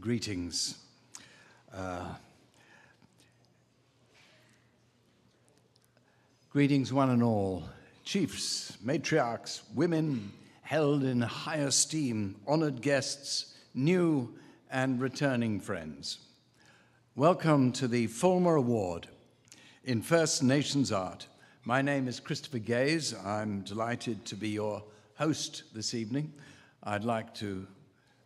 Greetings. Greetings one and all, chiefs, matriarchs, women held in high esteem, honored guests, new and returning friends. Welcome to the Fulmer Award in First Nations Art. My name is Christopher Gaze. I'm delighted to be your host this evening. I'd like to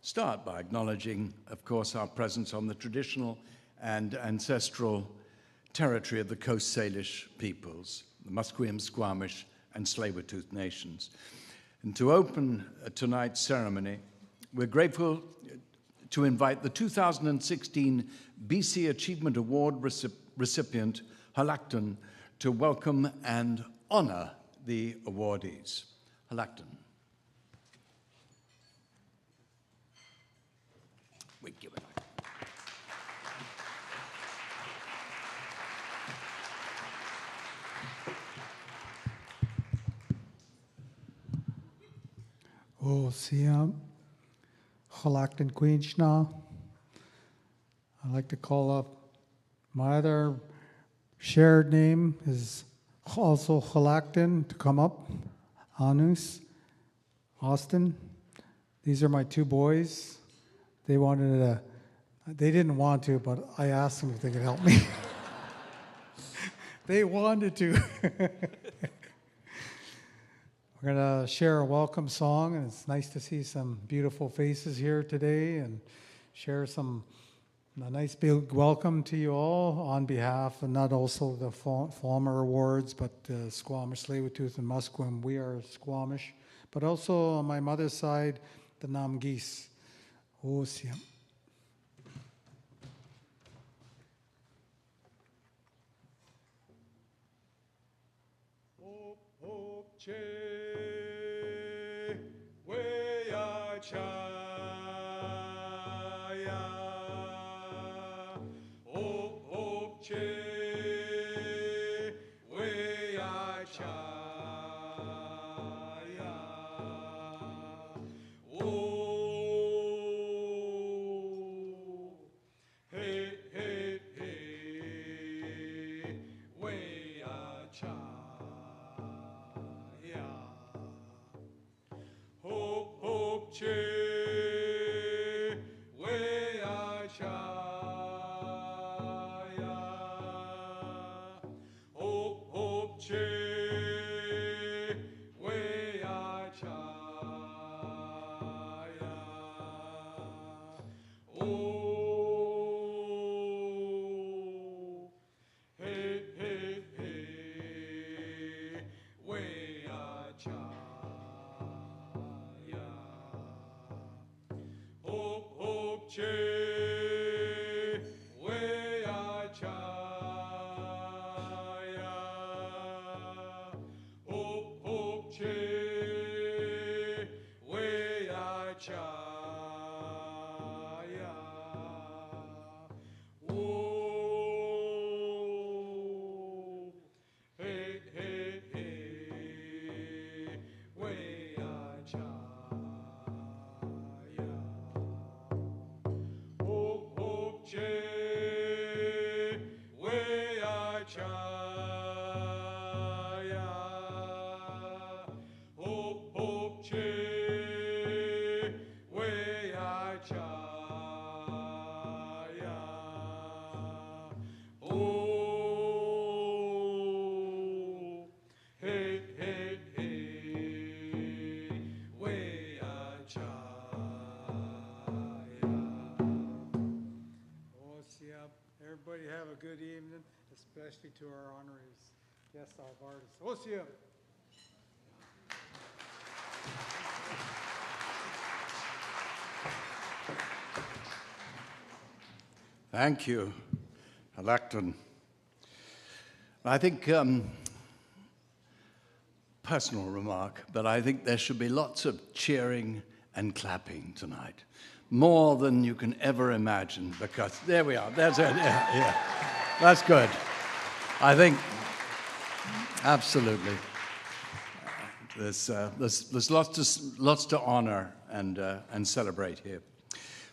start by acknowledging, of course, our presence on the traditional and ancestral territory of the Coast Salish peoples, the Musqueam, Squamish, and Tsleil-Waututh nations. And to open tonight's ceremony, we're grateful to invite the 2016 BC Achievement Award recipient, Lyackson, to welcome and honor the awardees. Lyackson. We give it. Oh, Siam, Lyackson Queenchna. I'd like to call up my other shared name is also Lyackson to come up. Anus, Austin. These are my two boys. They didn't want to, but I asked them if they could help me. They wanted to. We're going to share a welcome song, and it's nice to see some beautiful faces here today and share a nice big welcome to you all on behalf of not also the Fulmer Awards, but Squamish, Tsleil-Waututh, and Musqueam. We are Squamish, but also on my mother's side, the Namgis. Siam. Che, we are chaya. Che, we are chaya. Hey, hey, hey, we are chaya. Che, we are chaya. Che, we are chaya. Hey, hey, hey, we are chaya. Che, we are chaya. Che, we are chaya. Hey, hey, hey, we are chaya. Che, we are chaya. Che, we are chaya. Hey, hey, hey, we are chaya. Everybody have a good evening, especially to our honorees, guest of artists. Osia. Thank you, Lyackson. I think, personal remark, but I think there should be lots of cheering and clapping tonight. More than you can ever imagine, because there we are. That's it. Yeah. That's good. I think absolutely. There's lots to honor and celebrate here.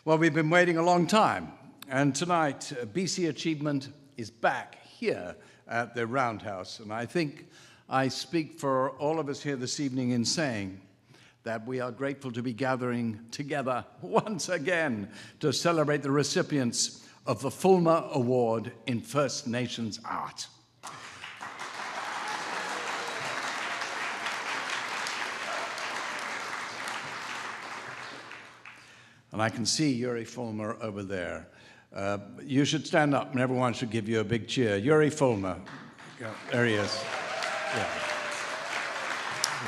Well, we've been waiting a long time, and tonight BC Achievement is back here at the Roundhouse, and I think I speak for all of us here this evening in saying that we are grateful to be gathering together once again to celebrate the recipients of the Fulmer Award in First Nations Art. And I can see Yuri Fulmer over there. You should stand up and everyone should give you a big cheer. Yuri Fulmer. There he is. Yeah.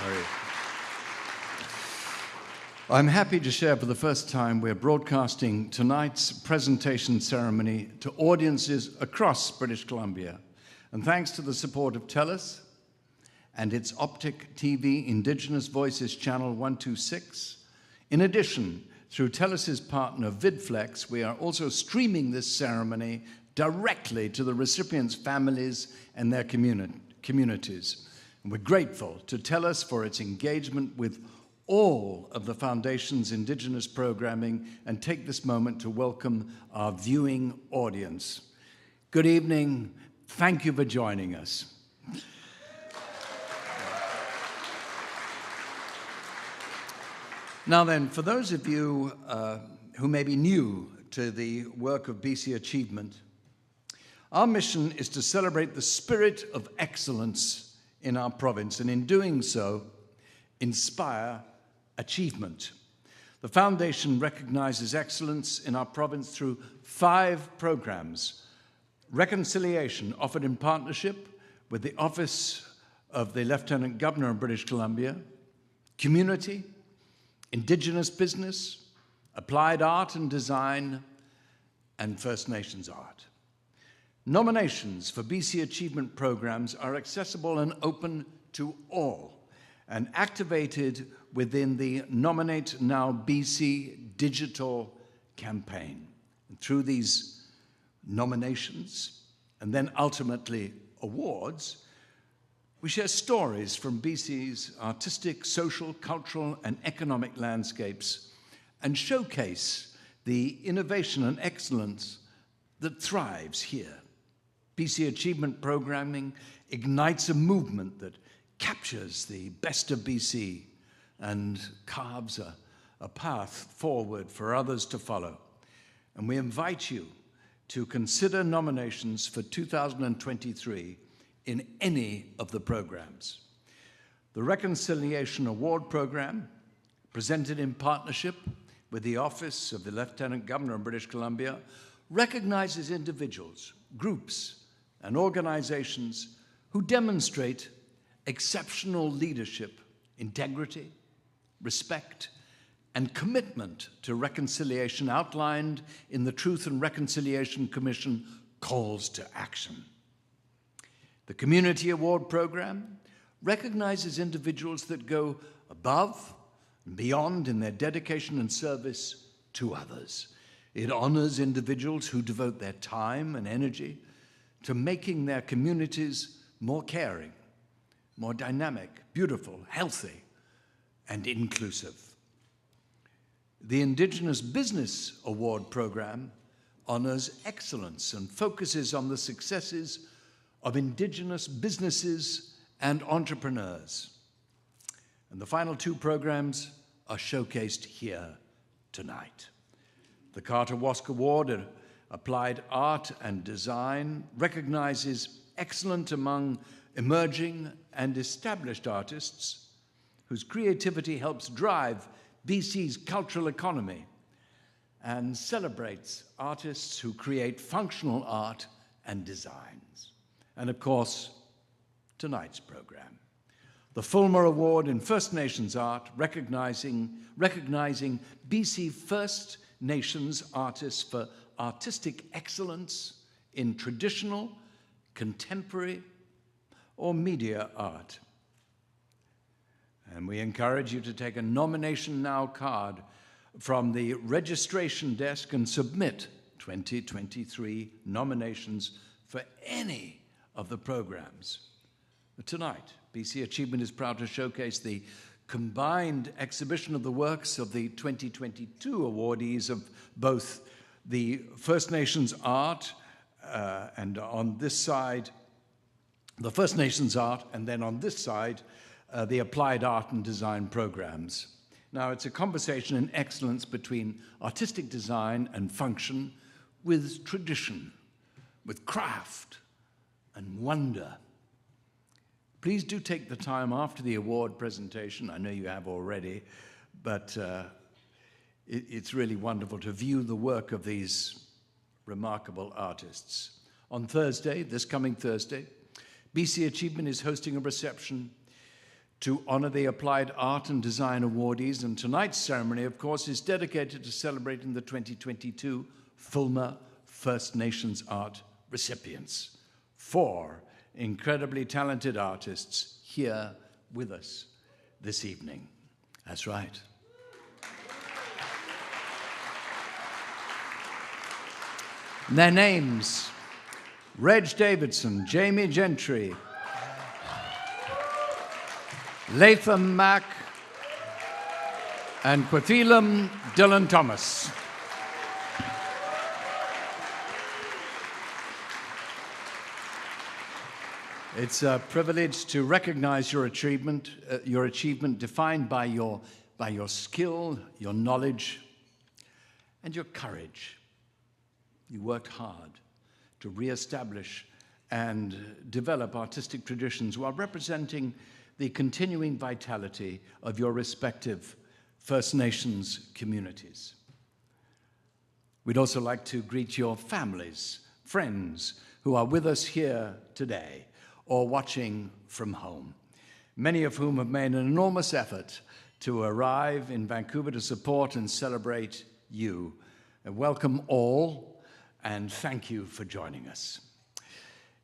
There he is. I'm happy to share for the first time we're broadcasting tonight's presentation ceremony to audiences across British Columbia. And thanks to the support of TELUS and its Optic TV Indigenous Voices Channel 126, in addition, through TELUS's partner VidFlex, we are also streaming this ceremony directly to the recipients' families and their communities. And we're grateful to TELUS for its engagement with all of the Foundation's Indigenous programming and take this moment to welcome our viewing audience. Good evening. Thank you for joining us. Now then, for those of you who may be new to the work of BC Achievement, our mission is to celebrate the spirit of excellence in our province, and in doing so, inspire achievement. The Foundation recognizes excellence in our province through 5 programs. Reconciliation, offered in partnership with the Office of the Lieutenant Governor of British Columbia. Community, Indigenous business, applied art and design, and First Nations art. Nominations for BC Achievement programs are accessible and open to all, and activated within the Nominate Now BC digital campaign. And through these nominations, and then ultimately awards, we share stories from BC's artistic, social, cultural, and economic landscapes and showcase the innovation and excellence that thrives here. BC Achievement programming ignites a movement that captures the best of BC and carves a path forward for others to follow. And we invite you to consider nominations for 2023 in any of the programs. The Reconciliation Award Program, presented in partnership with the Office of the Lieutenant Governor of British Columbia, recognizes individuals, groups, and organizations who demonstrate exceptional leadership, integrity, respect, and commitment to reconciliation outlined in the Truth and Reconciliation Commission calls to action. The Community Award Program recognizes individuals that go above and beyond in their dedication and service to others. It honors individuals who devote their time and energy to making their communities more caring, more dynamic, beautiful, healthy, and inclusive. The Indigenous Business Award Program honors excellence and focuses on the successes of Indigenous businesses and entrepreneurs. And the final 2 programs are showcased here tonight. The Kwakwaka'wakw Award, Applied Art and Design, recognizes excellence among emerging and established artists whose creativity helps drive BC's cultural economy and celebrates artists who create functional art and designs. And of course, tonight's program, the Fulmer Award in First Nations Art, recognizing BC First Nations artists for artistic excellence in traditional, contemporary, or media art. And we encourage you to take a Nomination Now card from the registration desk and submit 2023 nominations for any of the programs. Tonight, BC Achievement is proud to showcase the combined exhibition of the works of the 2022 awardees of both the First Nations art and on this side, the First Nations art, and then on this side, the applied art and design programs. Now, it's a conversation in excellence between artistic design and function with tradition, with craft and wonder. Please do take the time after the award presentation. I know you have already, but it's really wonderful to view the work of these remarkable artists. On Thursday, this coming Thursday, BC Achievement is hosting a reception to honor the Applied Art and Design awardees, and tonight's ceremony, of course, is dedicated to celebrating the 2022 Fulmer First Nations Art recipients. 4 incredibly talented artists here with us this evening. That's right. Their names: Reg Davidson, Jamie Gentry, Latham, Mack, and Qwul'thilum Dylan Thomas. It's a privilege to recognize your achievement defined by your skill, your knowledge, and your courage. You worked hard to reestablish and develop artistic traditions while representing the continuing vitality of your respective First Nations communities. We'd also like to greet your families, friends who are with us here today or watching from home, many of whom have made an enormous effort to arrive in Vancouver to support and celebrate you. And welcome all, and thank you for joining us.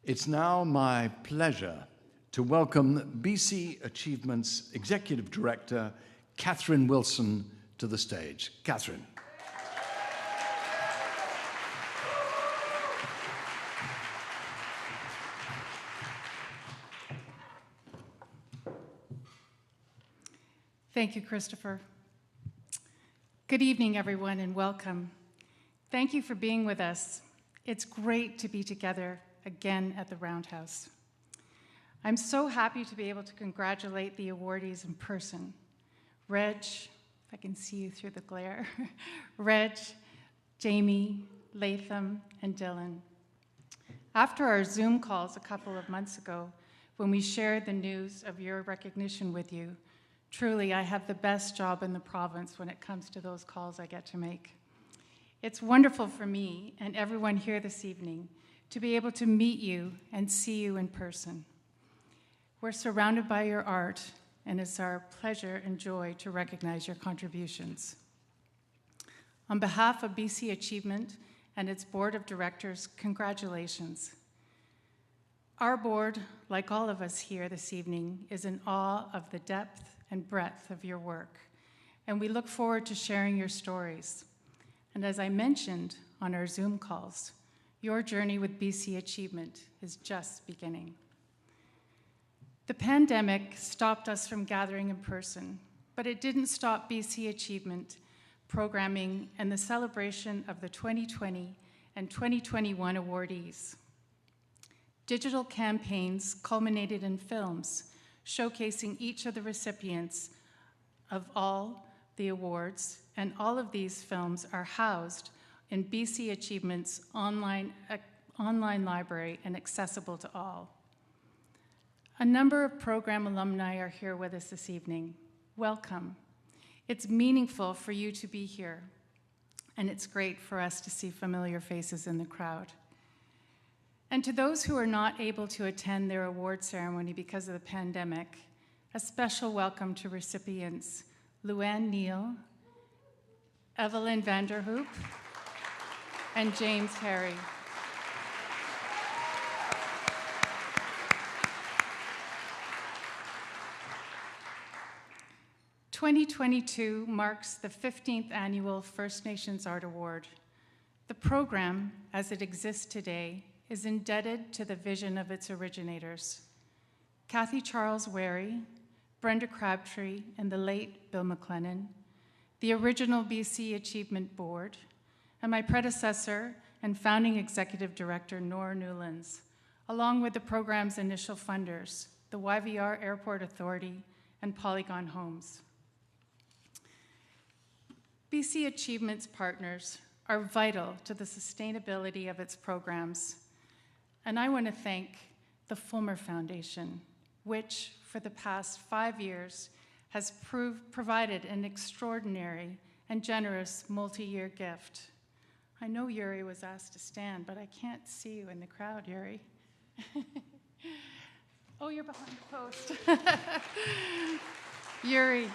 It's now my pleasure to welcome BC Achievement's Executive Director, Catherine Wilson, to the stage. Catherine. Thank you, Christopher. Good evening, everyone, and welcome. Thank you for being with us. It's great to be together again at the Roundhouse. I'm so happy to be able to congratulate the awardees in person. Reg, if I can see you through the glare, Reg, Jamie, Latham, and Dylan. After our Zoom calls a couple of months ago, when we shared the news of your recognition with you, truly I have the best job in the province when it comes to those calls I get to make. It's wonderful for me and everyone here this evening to be able to meet you and see you in person. We're surrounded by your art, and it's our pleasure and joy to recognize your contributions. On behalf of BC Achievement and its board of directors, congratulations. Our board, like all of us here this evening, is in awe of the depth and breadth of your work, and we look forward to sharing your stories. And as I mentioned on our Zoom calls, your journey with BC Achievement is just beginning. The pandemic stopped us from gathering in person, but it didn't stop BC Achievement programming and the celebration of the 2020 and 2021 awardees. Digital campaigns culminated in films showcasing each of the recipients of all the awards, and all of these films are housed in BC Achievement's online library and accessible to all. A number of program alumni are here with us this evening. Welcome. It's meaningful for you to be here, and it's great for us to see familiar faces in the crowd. And to those who are not able to attend their award ceremony because of the pandemic, a special welcome to recipients Luann Neal, Evelyn Vanderhoop, and James Harry. "2022 marks the 15th annual First Nations Art Award. The program, as it exists today, is indebted to the vision of its originators. Kathy Charles Wary, Brenda Crabtree and the late Bill McLennan, the original BC Achievement Board, and my predecessor and founding executive director, Nora Newlands, along with the program's initial funders, the YVR Airport Authority and Polygon Homes. BC Achievement's partners are vital to the sustainability of its programs, and I want to thank the Fulmer Foundation, which for the past 5 years has provided an extraordinary and generous multi-year gift. I know Yuri was asked to stand, but I can't see you in the crowd, Yuri. Oh, you're behind the post. Yuri,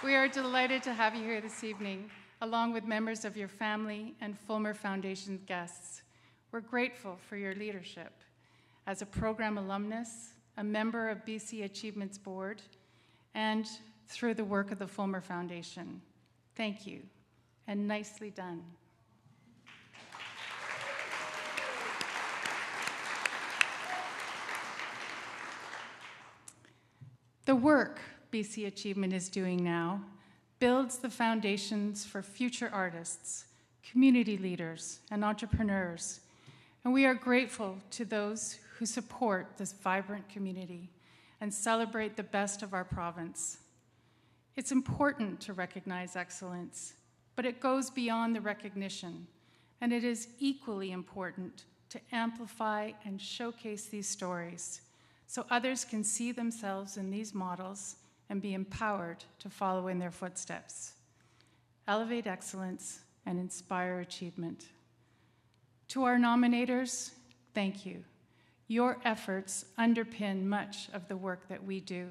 we are delighted to have you here this evening, along with members of your family and Fulmer Foundation guests. We're grateful for your leadership as a program alumnus, a member of BC Achievement's board, and through the work of the Fulmer Foundation. Thank you, and nicely done. The work BC Achievement is doing now builds the foundations for future artists, community leaders, and entrepreneurs, and we are grateful to those who support this vibrant community and celebrate the best of our province. It's important to recognize excellence, but it goes beyond the recognition, and it is equally important to amplify and showcase these stories so others can see themselves in these models and be empowered to follow in their footsteps. Elevate excellence and inspire achievement. To our nominators, thank you. Your efforts underpin much of the work that we do.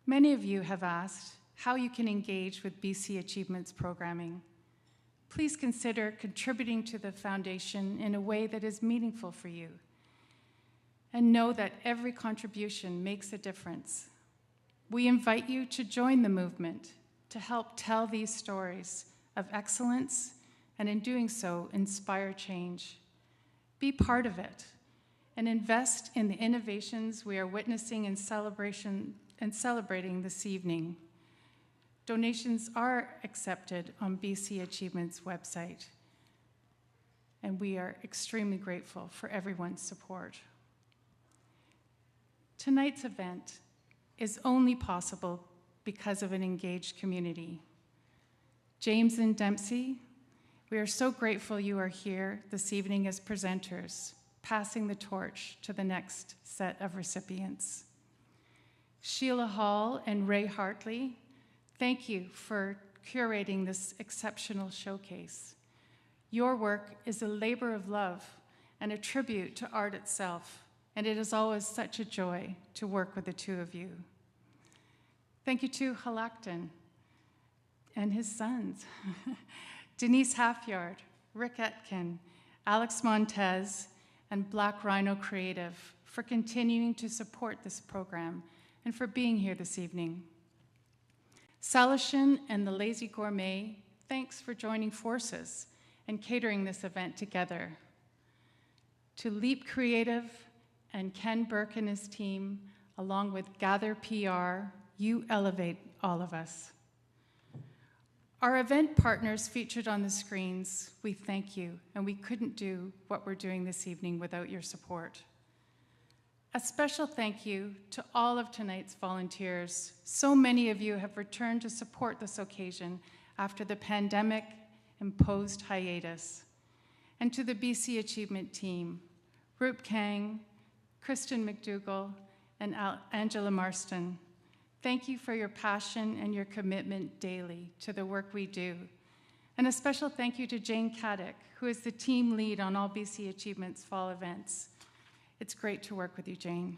Many of you have asked how you can engage with BC Achievement's programming. Please consider contributing to the foundation in a way that is meaningful for you. And know that every contribution makes a difference. We invite you to join the movement to help tell these stories of excellence, and in doing so, inspire change. Be part of it, and invest in the innovations we are witnessing in celebration and celebrating this evening. Donations are accepted on BC Achievement's website, and we are extremely grateful for everyone's support. Tonight's event is only possible because of an engaged community. James and Dempsey, we are so grateful you are here this evening as presenters, passing the torch to the next set of recipients. Sheila Hall and Ray Hartley, thank you for curating this exceptional showcase. Your work is a labor of love and a tribute to art itself, and it is always such a joy to work with the two of you. Thank you to Lyackson and his sons, Denise Halfyard, Rick Etkin, Alex Montez, and Black Rhino Creative for continuing to support this program and for being here this evening. Salishan and the Lazy Gourmet, thanks for joining forces and catering this event together. To Leap Creative and Ken Burke and his team, along with Gather PR, you elevate all of us. Our event partners featured on the screens, we thank you, and we couldn't do what we're doing this evening without your support. A special thank you to all of tonight's volunteers. So many of you have returned to support this occasion after the pandemic-imposed hiatus. And to the BC Achievement team, Rup Kang, Kristen McDougall, and Angela Marston. Thank you for your passion and your commitment daily to the work we do. And a special thank you to Jane Caddick, who is the team lead on all BC Achievement's fall events. It's great to work with you, Jane.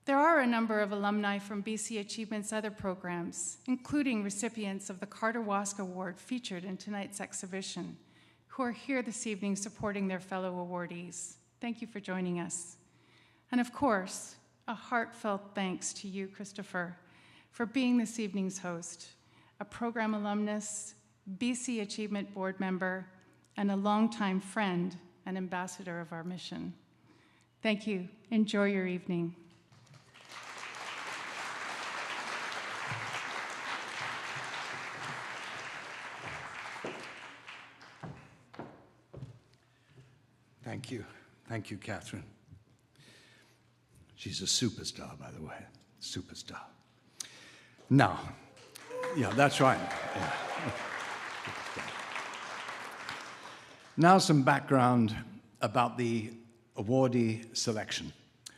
There are a number of alumni from BC Achievement's other programs, including recipients of the Kwakwaka'wakw Award featured in tonight's exhibition, who are here this evening supporting their fellow awardees. Thank you for joining us. And of course, a heartfelt thanks to you, Christopher, for being this evening's host, a program alumnus, BC Achievement board member, and a longtime friend and ambassador of our mission. Thank you. Enjoy your evening. Thank you. Thank you, Catherine. She's a superstar, by the way. Superstar. Now, yeah, that's right. Yeah. Now some background about the awardee selection.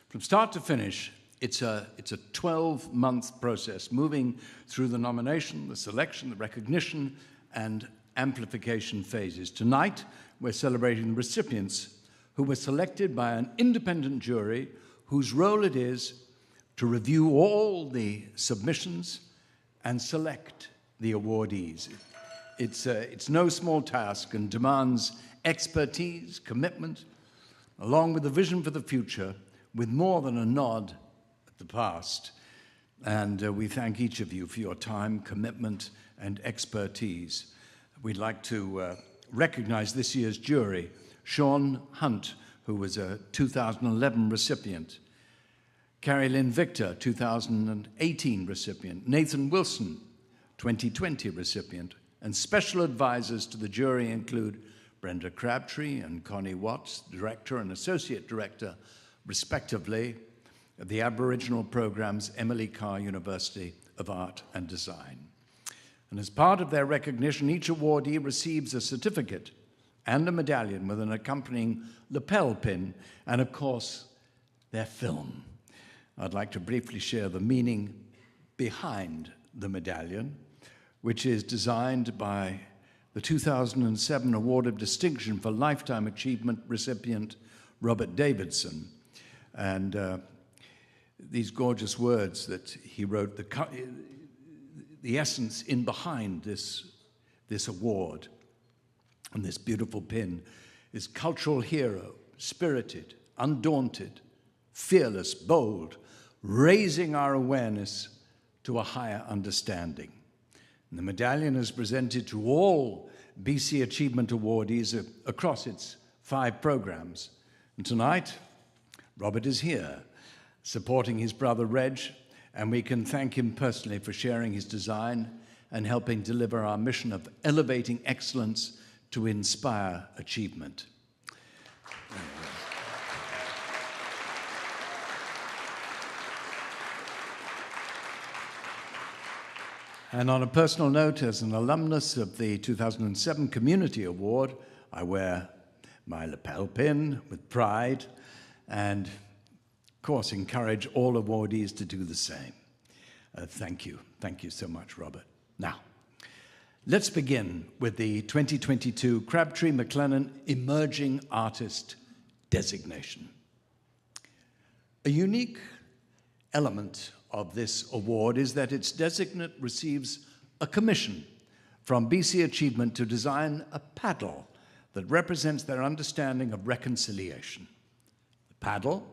From start to finish, it's a 12-month process, moving through the nomination, the selection, the recognition, and amplification phases. Tonight, we're celebrating the recipients who were selected by an independent jury whose role it is to review all the submissions and select the awardees. It's no small task and demands expertise, commitment, along with a vision for the future, with more than a nod at the past. And we thank each of you for your time, commitment, and expertise. We'd like to recognize this year's jury, Sean Hunt, who was a 2011 recipient, Carrie Lynn Victor, 2018 recipient, Nathan Wilson, 2020 recipient, and special advisors to the jury include Brenda Crabtree and Connie Watts, Director and Associate Director, respectively, of the Aboriginal Programs, Emily Carr University of Art and Design. And as part of their recognition, each awardee receives a certificate and a medallion with an accompanying lapel pin, and of course, their film. I'd like to briefly share the meaning behind the medallion, which is designed by the 2007 Award of Distinction for Lifetime Achievement recipient Robert Davidson. And these gorgeous words that he wrote, the essence in behind this award and this beautiful pin is cultural hero, spirited, undaunted, fearless, bold, raising our awareness to a higher understanding. And the medallion is presented to all BC Achievement awardees across its 5 programs. And tonight, Robert is here, supporting his brother Reg, and we can thank him personally for sharing his design and helping deliver our mission of elevating excellence to inspire achievement. And on a personal note, as an alumnus of the 2007 Community Award, I wear my lapel pin with pride and, of course, encourage all awardees to do the same. Thank you. Thank you so much, Robert. Now, let's begin with the 2022 Crabtree McLennan Emerging Artist designation. A unique element of this award is that its designate receives a commission from BC Achievement to design a paddle that represents their understanding of reconciliation. The paddle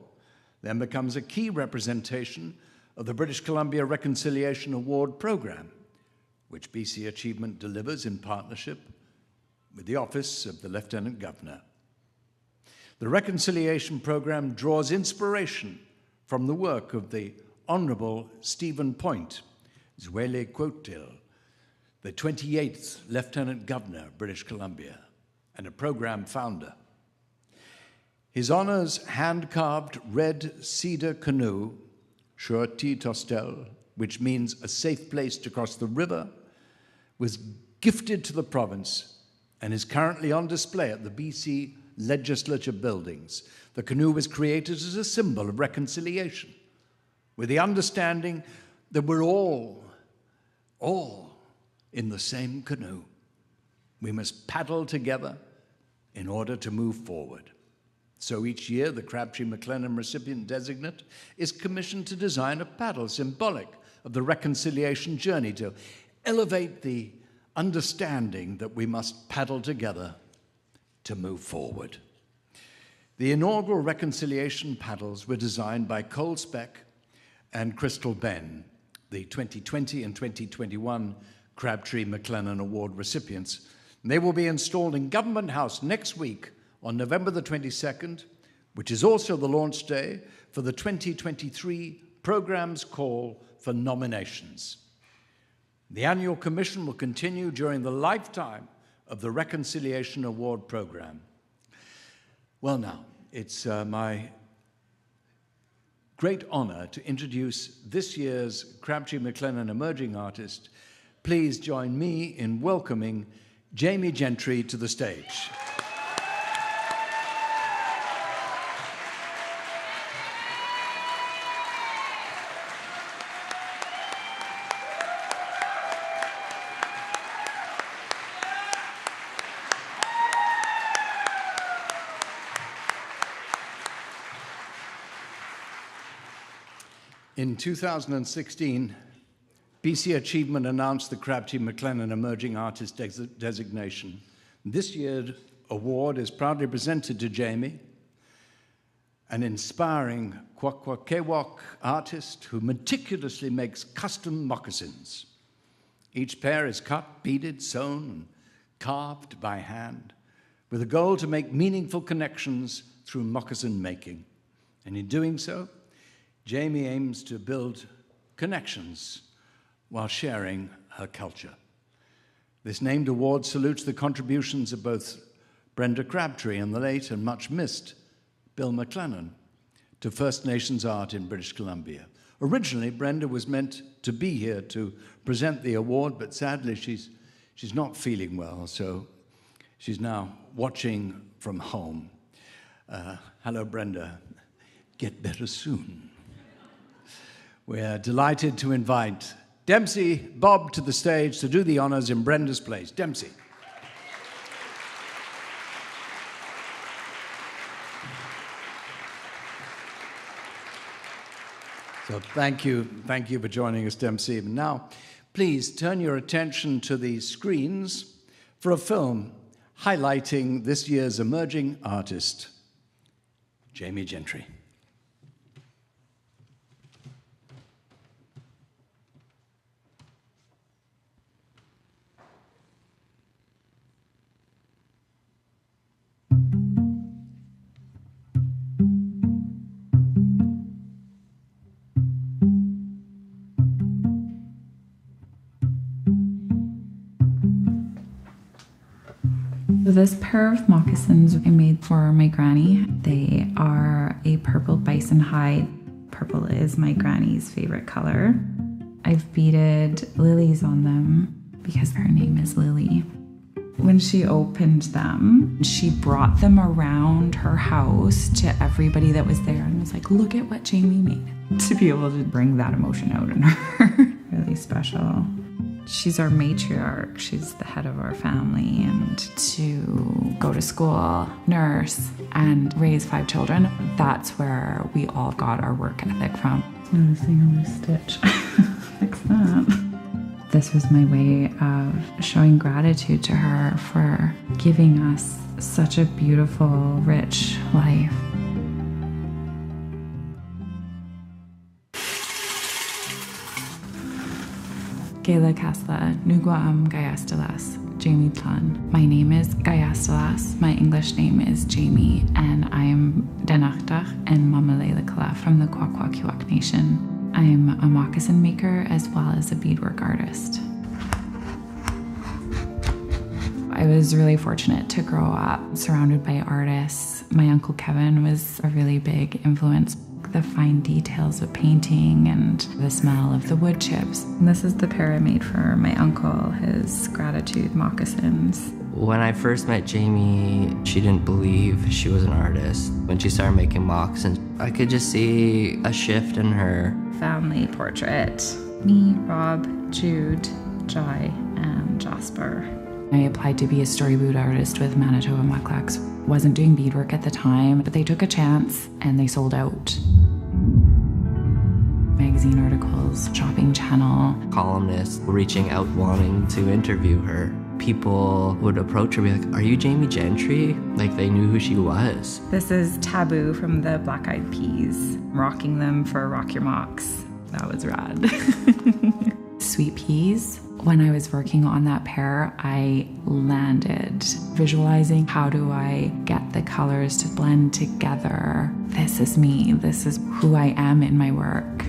then becomes a key representation of the British Columbia Reconciliation Award program, which BC Achievement delivers in partnership with the Office of the Lieutenant Governor. The Reconciliation program draws inspiration from the work of the Honourable Stephen Point, Qwul'thilum, the 28th Lieutenant Governor of British Columbia and a program founder. His honours hand-carved red cedar canoe, Shurti Tostel, which means a safe place to cross the river, was gifted to the province and is currently on display at the BC Legislature buildings. The canoe was created as a symbol of reconciliation, with the understanding that we're all in the same canoe. We must paddle together in order to move forward. So each year, the Crabtree McLennan recipient designate is commissioned to design a paddle symbolic of the reconciliation journey to elevate the understanding that we must paddle together to move forward. The inaugural reconciliation paddles were designed by Cole Speck and Crystal Ben, the 2020 and 2021 Crabtree McLennan Award recipients. And they will be installed in Government House next week on November the 22nd, which is also the launch day for the 2023 program's call for nominations. The annual commission will continue during the lifetime of the Reconciliation Award program. Well, now, it's my great honor to introduce this year's Crabtree McLennan Emerging Artist. Please join me in welcoming Jamie Gentry to the stage. In 2016, BC Achievement announced the Crabtree McLennan Emerging Artist designation. This year's award is proudly presented to Jamie, an inspiring Kwakwaka'wakw artist who meticulously makes custom moccasins. Each pair is cut, beaded, sewn, and carved by hand, with a goal to make meaningful connections through moccasin making. And in doing so, Jamie aims to build connections while sharing her culture. This named award salutes the contributions of both Brenda Crabtree and the late and much missed Bill McLennan to First Nations art in British Columbia. Originally, Brenda was meant to be here to present the award, but sadly she's not feeling well, so she's now watching from home. Hello, Brenda. Get better soon. We're delighted to invite Dempsey Bob to the stage to do the honors in Brenda's place. Dempsey. So thank you for joining us, Dempsey. Now, please turn your attention to the screens for a film highlighting this year's emerging artist, Jamie Gentry. This pair of moccasins I made for my granny. They are a purple bison hide. Purple is my granny's favorite color. I've beaded lilies on them because her name is Lily. When she opened them, she brought them around her house to everybody that was there and was like, look at what Jamie made. To be able to bring that emotion out in her, really special. She's our matriarch, she's the head of our family, and to go to school, nurse, and raise 5 children, that's where we all got our work ethic from. Noticing a loose stitch. Fix that. This was my way of showing gratitude to her for giving us such a beautiful, rich life. Gela Kasla, Nuguam Gayastalas, Jamie Tlan. My name is Gayastalas, my English name is Jamie, and I am Denachtach and Mamalelakala from the Kwakwaka'wakw Nation. I'm a moccasin maker as well as a beadwork artist. I was really fortunate to grow up surrounded by artists. My Uncle Kevin was a really big influence. The fine details of painting and the smell of the wood chips. And this is the pair I made for my uncle, his gratitude moccasins. When I first met Jamie, she didn't believe she was an artist. When she started making moccasins, I could just see a shift in her. Family portrait. Me, Rob, Jude, Jai, and Jasper. I applied to be a storyboard artist with Manitoba Mucklucks. Wasn't doing beadwork at the time, but they took a chance and they sold out. Magazine articles, shopping channel. Columnists reaching out wanting to interview her. People would approach her and be like, are you Jamie Gentry? Like they knew who she was. This is Taboo from the Black Eyed Peas. Rocking them for Rock Your Mocks. That was rad. Sweet peas. When I was working on that pair, I landed visualizing how do I get the colors to blend together. This is me. This is who I am in my work.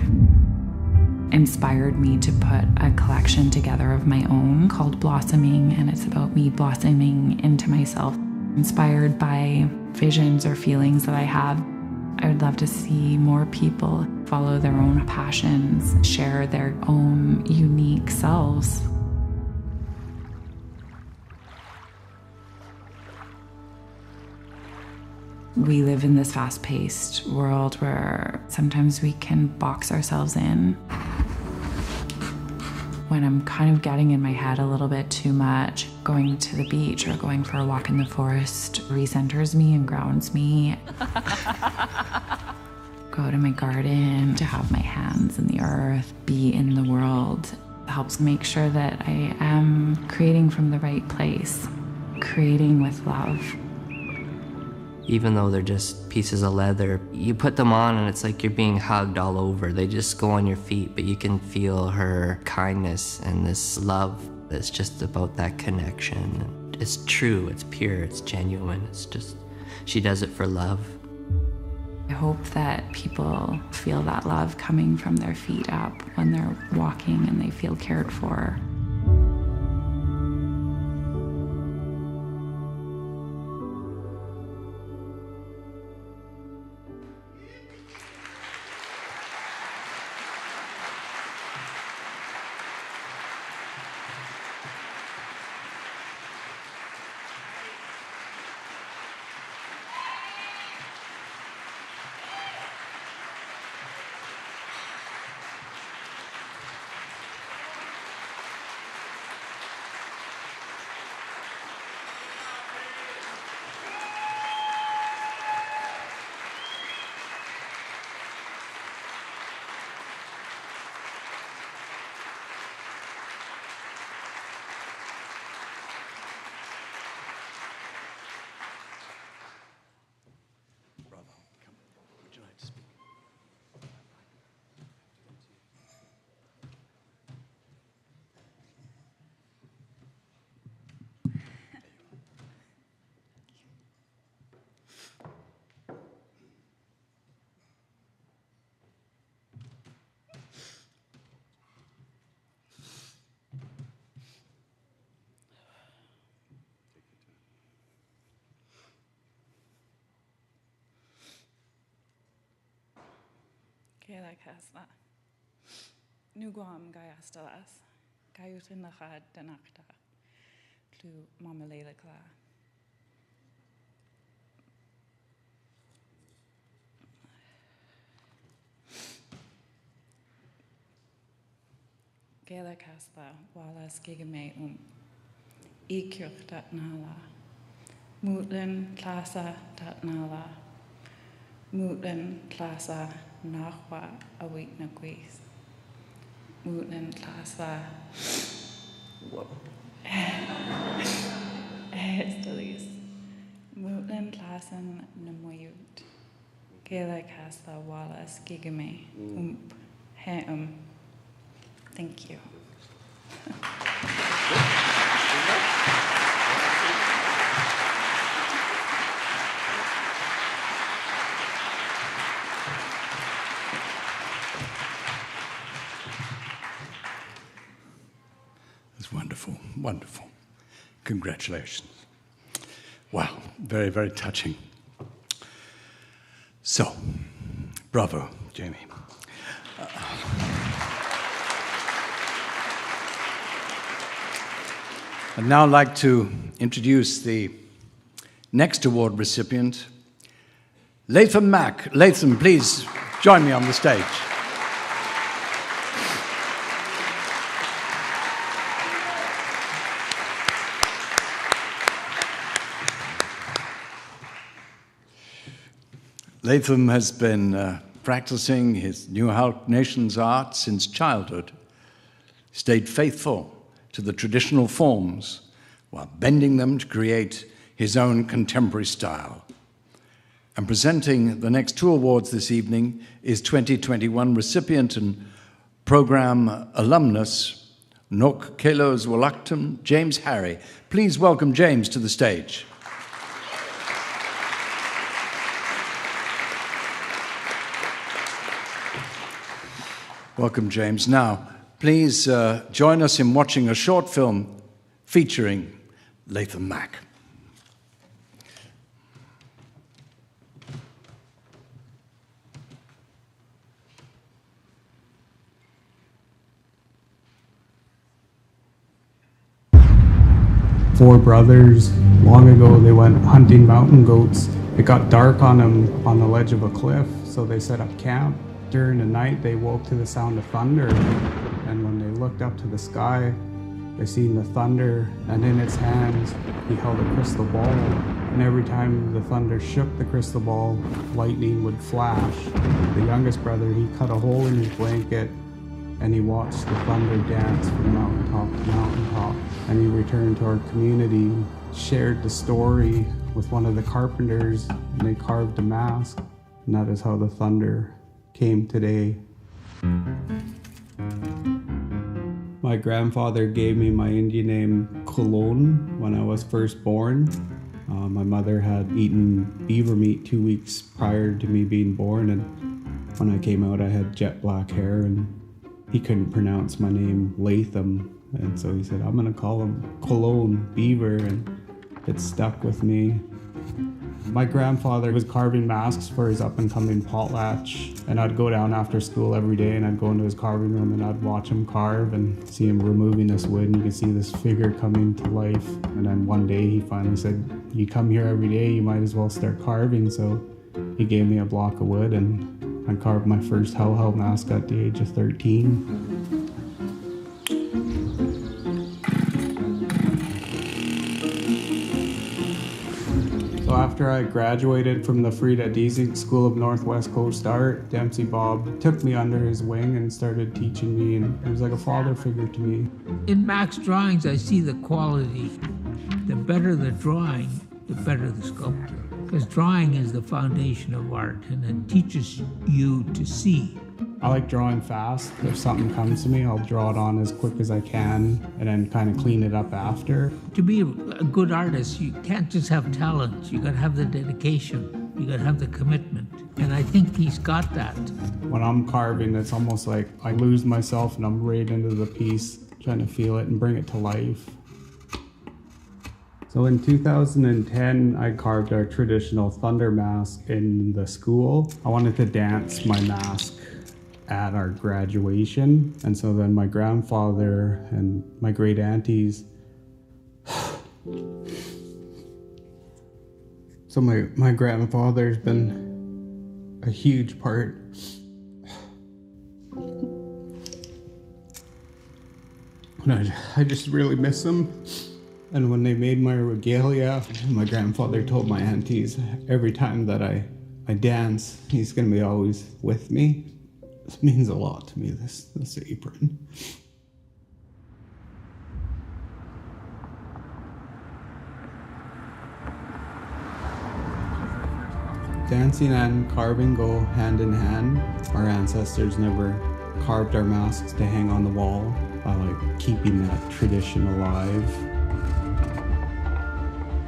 Inspired me to put a collection together of my own called Blossoming, and it's about me blossoming into myself. inspired by visions or feelings that I have. I would love to see more people follow their own passions, share their own unique selves. We live in this fast-paced world where sometimes we can box ourselves in. When I'm kind of getting in my head a little bit too much, going to the beach or going for a walk in the forest recenters me and grounds me. Go to my garden to have my hands in the earth, be in the world. It helps make sure that I am creating from the right place, creating with love. Even though they're just pieces of leather, you put them on and it's like you're being hugged all over. They just go on your feet, but you can feel her kindness and this love that's just about that connection. It's true, it's pure, it's genuine. It's just, she does it for love. I hope that people feel that love coming from their feet up when they're walking and they feel cared for. Qwul'thilum. Nuguam gayastalas, Gayutinachad danakta, Tlu Mamalalakla. Qwul'thilum, Walas Gigame Ekyuk Datnala, Mutlin Klasa Datnala, Mutlin Klasa Nahwa Awitnaquis. Mutlin Klasa Estalis. Mutlin Klasan Namoyut. Qwul'thilum Walas Gigame Heum. Thank you. That's wonderful, wonderful. Congratulations. Wow, very, very touching. So, bravo, Jamie. I'd now like to introduce the next award recipient, Latham Mack. Latham, please join me on the stage. Latham has been practicing his New Nations art since childhood. He stayed faithful to the traditional forms while bending them to create his own contemporary style. And presenting the next two awards this evening is 2021 recipient and program alumnus, Nuxalk, James Harry. Please welcome James to the stage. Welcome, James. Now, please join us in watching a short film featuring Latham Mack. 4 brothers. Long ago, they went hunting mountain goats. It got dark on them on the ledge of a cliff, so they set up camp. During the night, they woke to the sound of thunder, and when they looked up to the sky, they seen the thunder, and in its hands, he held a crystal ball. And every time the thunder shook the crystal ball, lightning would flash. The youngest brother, he cut a hole in his blanket, and he watched the thunder dance from mountaintop to mountaintop. And he returned to our community, shared the story with one of the carpenters, and they carved a mask. And that is how the thunder came today. My grandfather gave me my Indian name Qwul'thilum when I was first born. My mother had eaten beaver meat 2 weeks prior to me being born, and when I came out I had jet black hair, and he couldn't pronounce my name Latham, and so he said, I'm gonna call him Qwul'thilum, beaver, and it stuck with me. My grandfather was carving masks for his up-and-coming potlatch, and I'd go down after school every day and I'd go into his carving room and I'd watch him carve and see him removing this wood, and you could see this figure coming to life. And then one day he finally said, you come here every day, you might as well start carving. So he gave me a block of wood and I carved my first Hell mask at the age of 13. After I graduated from the Frida Deasing School of Northwest Coast Art, Dempsey Bob took me under his wing and started teaching me, and he was like a father figure to me. In Mack's drawings, I see the quality. The better the drawing, the better the sculpture. Because drawing is the foundation of art, and it teaches you to see. I like drawing fast. If something comes to me, I'll draw it on as quick as I can and then kind of clean it up after. To be a good artist, you can't just have talent. You gotta have the dedication. You gotta have the commitment. And I think he's got that. When I'm carving, it's almost like I lose myself and I'm right into the piece, trying to feel it and bring it to life. So in 2010, I carved our traditional thunder mask in the school. I wanted to dance my mask at our graduation, and so then my grandfather and my great aunties, so my grandfather's been a huge part. And I just really miss him. And when they made my regalia, my grandfather told my aunties every time that I dance, he's gonna be always with me. This means a lot to me, this apron. Dancing and carving go hand in hand. Our ancestors never carved our masks to hang on the wall. I like keeping that tradition alive.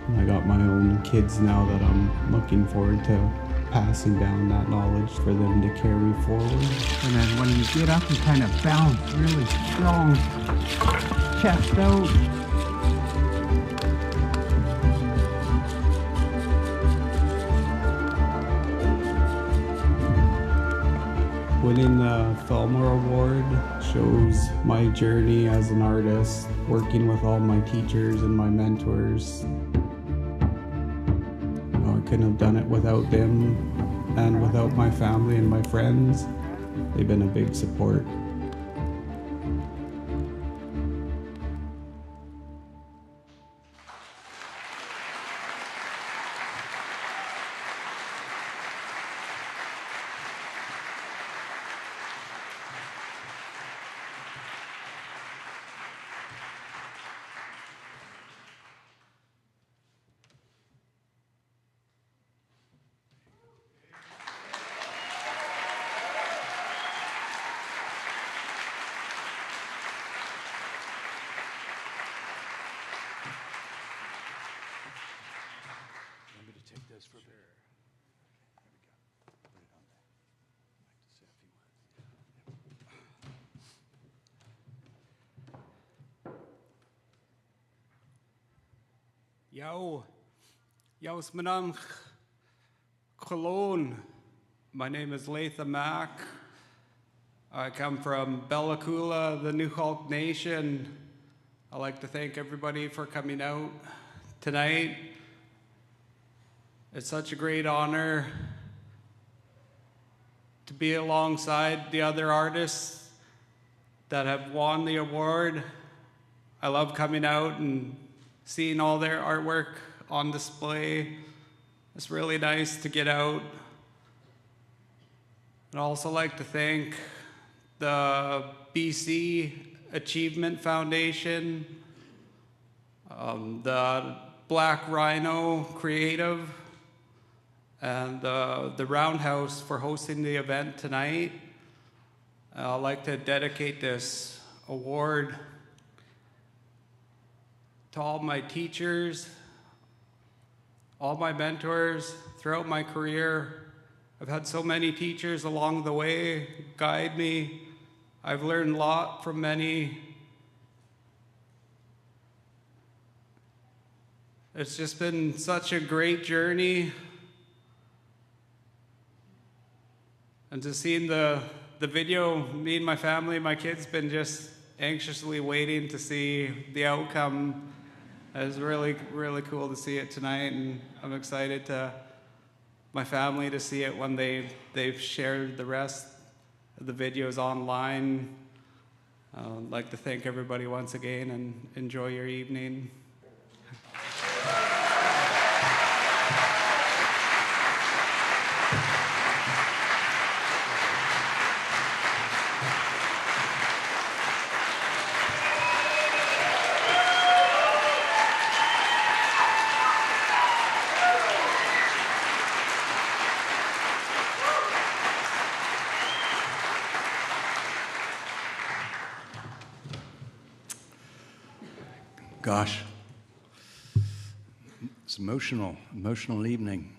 And I got my own kids now that I'm looking forward to passing down that knowledge for them to carry forward. And then when you get up, you kind of bounce really strong, chest out. Winning the Fellmore Award shows my journey as an artist, working with all my teachers and my mentors. I couldn't have done it without them and without my family and my friends. They've been a big support. Yo, Smanam Qwul'thilum. My name is Latham Mack. I come from Bellacoola, the Nuxalk Nation. I'd like to thank everybody for coming out tonight. It's such a great honor to be alongside the other artists that have won the award. I love coming out and seeing all their artwork on display. It's really nice to get out. I'd also like to thank the BC Achievement Foundation, the Black Rhino Creative, and the Roundhouse for hosting the event tonight. I'd like to dedicate this award to all my teachers, all my mentors throughout my career. I've had so many teachers along the way guide me. I've learned a lot from many. It's just been such a great journey. And to seeing the video, me and my family, my kids, been just anxiously waiting to see the outcome. It's really, really cool to see it tonight, and I'm excited to my family to see it when they've shared the rest of the videos online. I'd like to thank everybody once again and enjoy your evening. Gosh, it's emotional evening.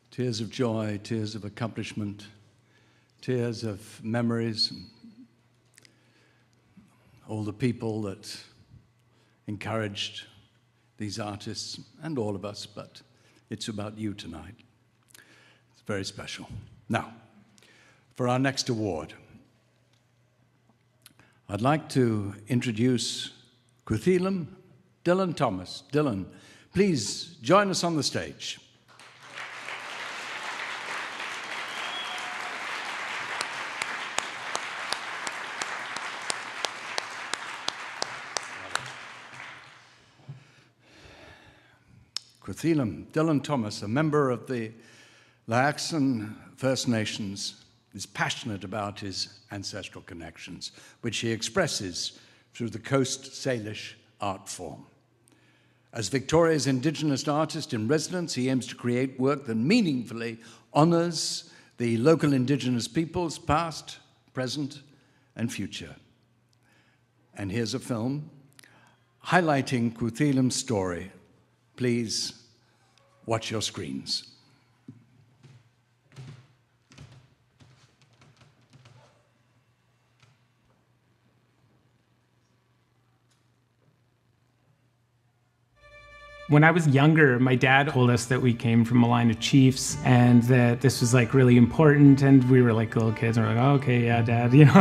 Tears of joy, tears of accomplishment, tears of memories, all the people that encouraged these artists and all of us, but it's about you tonight. It's very special. Now, for our next award, I'd like to introduce Qwul'thilum, Dylan Thomas. Dylan, please join us on the stage. Qwul'thilum, Dylan Thomas, a member of the Lyackson First Nations, is passionate about his ancestral connections, which he expresses through the Coast Salish art form. As Victoria's Indigenous artist in residence, he aims to create work that meaningfully honors the local Indigenous peoples, past, present, and future. And here's a film highlighting Qwul'thilum's story. Please watch your screens. When I was younger, my dad told us that we came from a line of chiefs and that this was like really important, and we were like little kids and we're like, oh, okay, yeah, Dad, you know.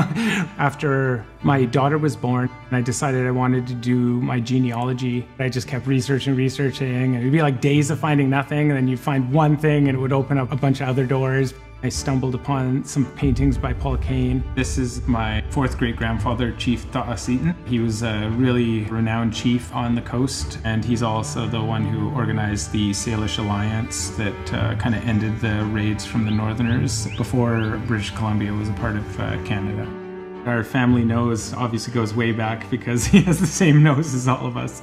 After my daughter was born, I decided I wanted to do my genealogy. I just kept researching, and it'd be like days of finding nothing, and then you'd find one thing and it would open up a bunch of other doors. I stumbled upon some paintings by Paul Kane. This is my fourth great-grandfather, Chief Qwul'thilum. He was a really renowned chief on the coast, and he's also the one who organized the Salish Alliance that kind of ended the raids from the Northerners before British Columbia was a part of Canada. Our family nose obviously goes way back because he has the same nose as all of us.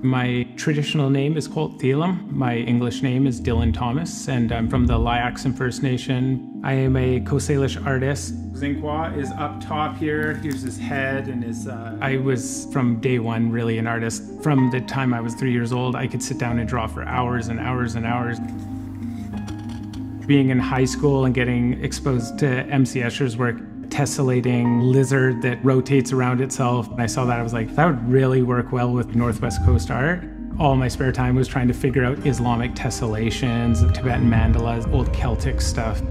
My traditional name is Qwul'thilum. My English name is Dylan Thomas, and I'm from the Lyackson First Nation. I am a Coast Salish artist. Zinqua is up top here. Here's his head and his... I was, from day one, really an artist. From the time I was 3 years old, I could sit down and draw for hours and hours and hours. Being in high school and getting exposed to MC Escher's work, tessellating lizard that rotates around itself. And I saw that, I was like, that would really work well with Northwest Coast art. All my spare time was trying to figure out Islamic tessellations, Tibetan mandalas, old Celtic stuff.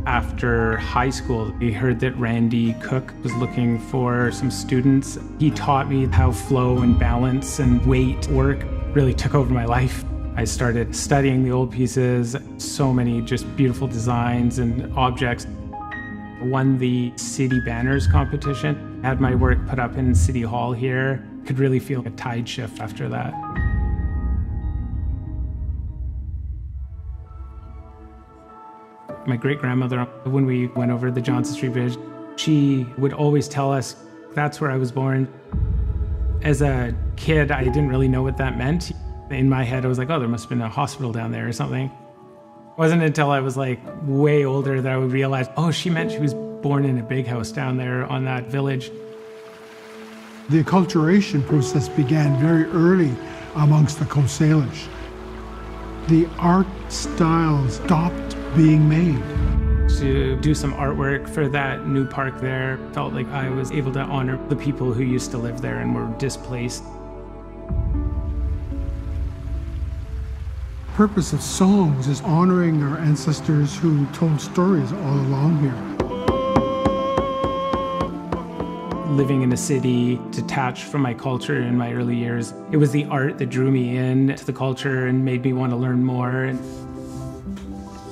After high school, we heard that Randy Cook was looking for some students. He taught me how flow and balance and weight work really took over my life. I started studying the old pieces, so many just beautiful designs and objects. Won the city banners competition, had my work put up in City Hall here. Could really feel a tide shift after that. My great-grandmother, when we went over the Johnson Street Bridge, she would always tell us, that's where I was born. As a kid, I didn't really know what that meant. In my head, I was like, oh, there must have been a hospital down there or something. It wasn't until I was like way older that I would realize, oh, she meant she was born in a big house down there on that village. The acculturation process began very early amongst the Coast Salish. The art styles stopped being made. To do some artwork for that new park there, felt like I was able to honor the people who used to live there and were displaced. The purpose of songs is honoring our ancestors who told stories all along here. Living in a city, detached from my culture in my early years, it was the art that drew me in to the culture and made me want to learn more.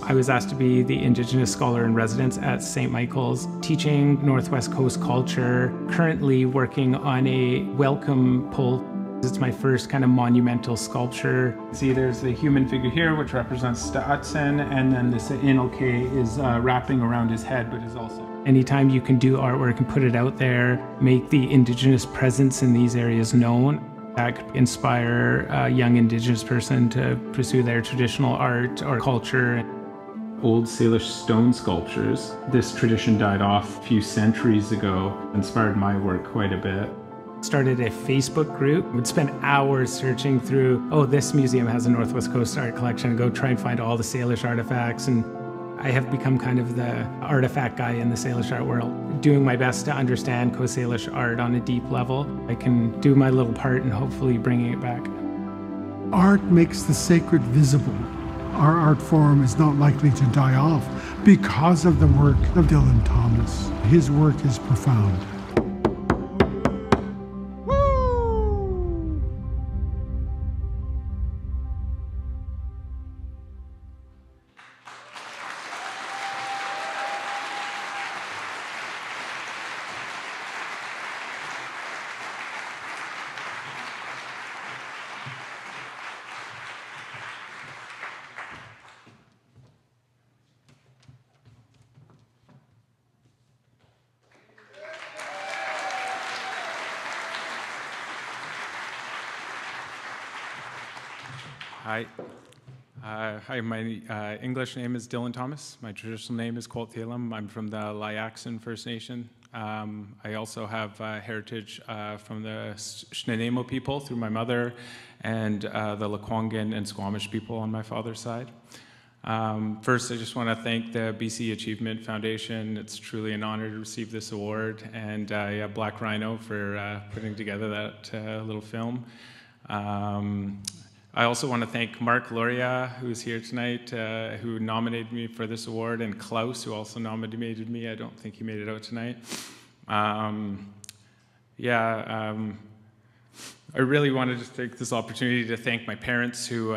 I was asked to be the Indigenous Scholar in Residence at St. Michael's, teaching Northwest Coast culture, currently working on a welcome pole. It's my first kind of monumental sculpture. See, there's the human figure here, which represents Lyackson, and then this Inoke is wrapping around his head, but is also... Anytime you can do artwork and put it out there, make the Indigenous presence in these areas known, that could inspire a young Indigenous person to pursue their traditional art or culture. Old Salish stone sculptures. This tradition died off a few centuries ago, inspired my work quite a bit. Started a Facebook group, would spend hours searching through, oh, this museum has a Northwest Coast art collection, and go try and find all the Salish artifacts. And I have become kind of the artifact guy in the Salish art world, doing my best to understand Coast Salish art on a deep level. I can do my little part in hopefully bringing it back. Art makes the sacred visible. Our art form is not likely to die off because of the work of Dylan Thomas. His work is profound. Hi, my English name is Dylan Thomas. My traditional name is Qwul'thilum. I'm from the Lyackson First Nation. I also have heritage from the Snuneymuxw people through my mother, and the Lekwungen and Squamish people on my father's side. First, I just want to thank the BC Achievement Foundation. It's truly an honor to receive this award, and Black Rhino for putting together that little film. I also want to thank Mark Loria, who's here tonight, who nominated me for this award, and Klaus, who also nominated me. I don't think he made it out tonight. I really wanted to take this opportunity to thank my parents who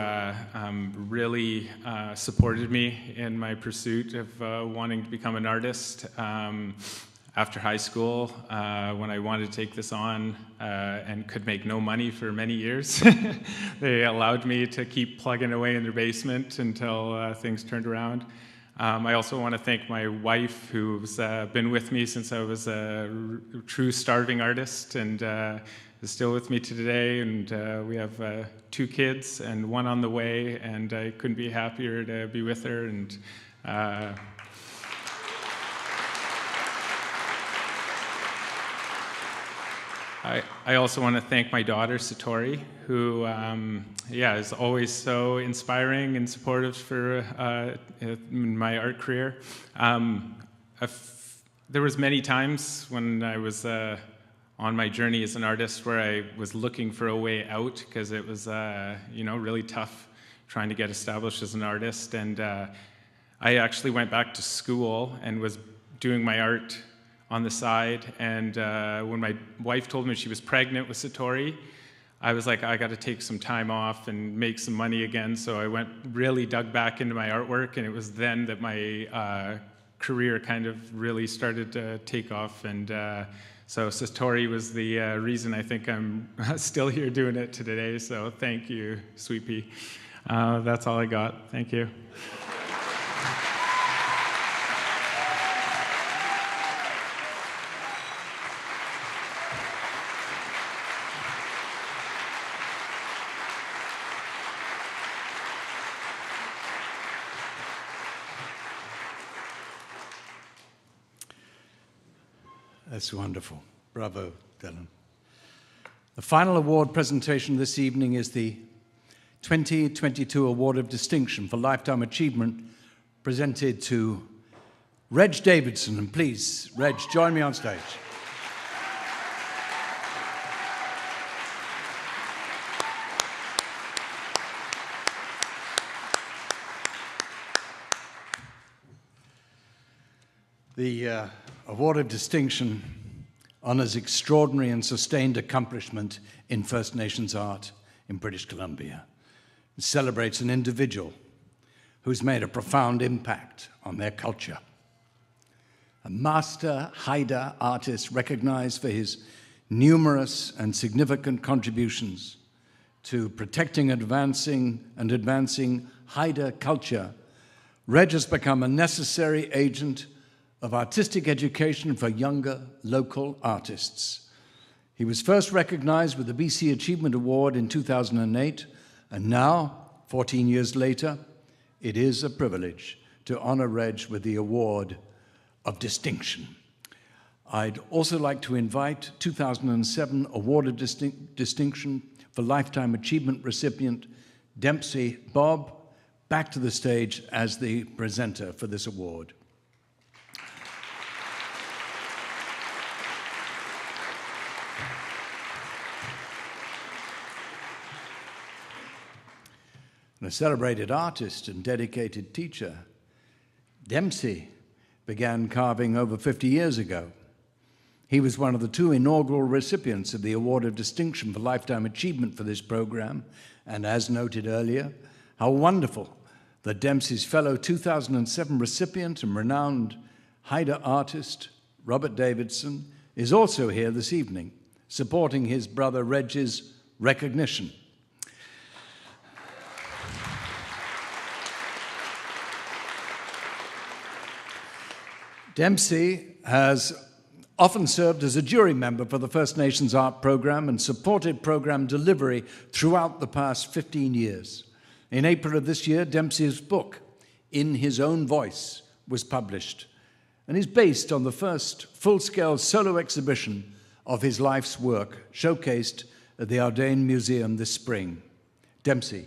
really supported me in my pursuit of wanting to become an artist. After high school, when I wanted to take this on and could make no money for many years, they allowed me to keep plugging away in their basement until things turned around. I also want to thank my wife, who's been with me since I was a true starving artist, and is still with me today. And we have 2 kids and 1 on the way, and I couldn't be happier to be with her. And I also want to thank my daughter, Satori, who is always so inspiring and supportive for my art career. There was many times when I was on my journey as an artist where I was looking for a way out, because it was really tough trying to get established as an artist. And I actually went back to school and was doing my art on the side. And when my wife told me she was pregnant with Satori, I was like, I got to take some time off and make some money again. So I really dug back into my artwork, and it was then that my career kind of really started to take off. And so Satori was the reason I think I'm still here doing it today. So thank you, Sweet Pea. That's all I got. Thank you. That's wonderful. Bravo, Dylan. The final award presentation this evening is the 2022 Award of Distinction for Lifetime Achievement presented to Reg Davidson. And please, Reg, join me on stage. The Award of Distinction honors extraordinary and sustained accomplishment in First Nations art in British Columbia. It celebrates an individual who's made a profound impact on their culture. A master Haida artist recognized for his numerous and significant contributions to protecting and advancing Haida culture, Reg has become a necessary agent of artistic education for younger local artists. He was first recognized with the BC Achievement Award in 2008, and now, 14 years later, it is a privilege to honor Reg with the Award of Distinction. I'd also like to invite 2007 Award of Distinction for Lifetime Achievement recipient Dempsey Bob back to the stage as the presenter for this award. A celebrated artist and dedicated teacher, Dempsey began carving over 50 years ago. He was one of the 2 inaugural recipients of the Award of Distinction for Lifetime Achievement for this program, and as noted earlier, how wonderful that Dempsey's fellow 2007 recipient and renowned Haida artist, Robert Davidson, is also here this evening, supporting his brother Reg's recognition. Dempsey has often served as a jury member for the First Nations Art Program and supported program delivery throughout the past 15 years. In April of this year, Dempsey's book, In His Own Voice, was published and is based on the first full-scale solo exhibition of his life's work, showcased at the Ardane Museum this spring. Dempsey,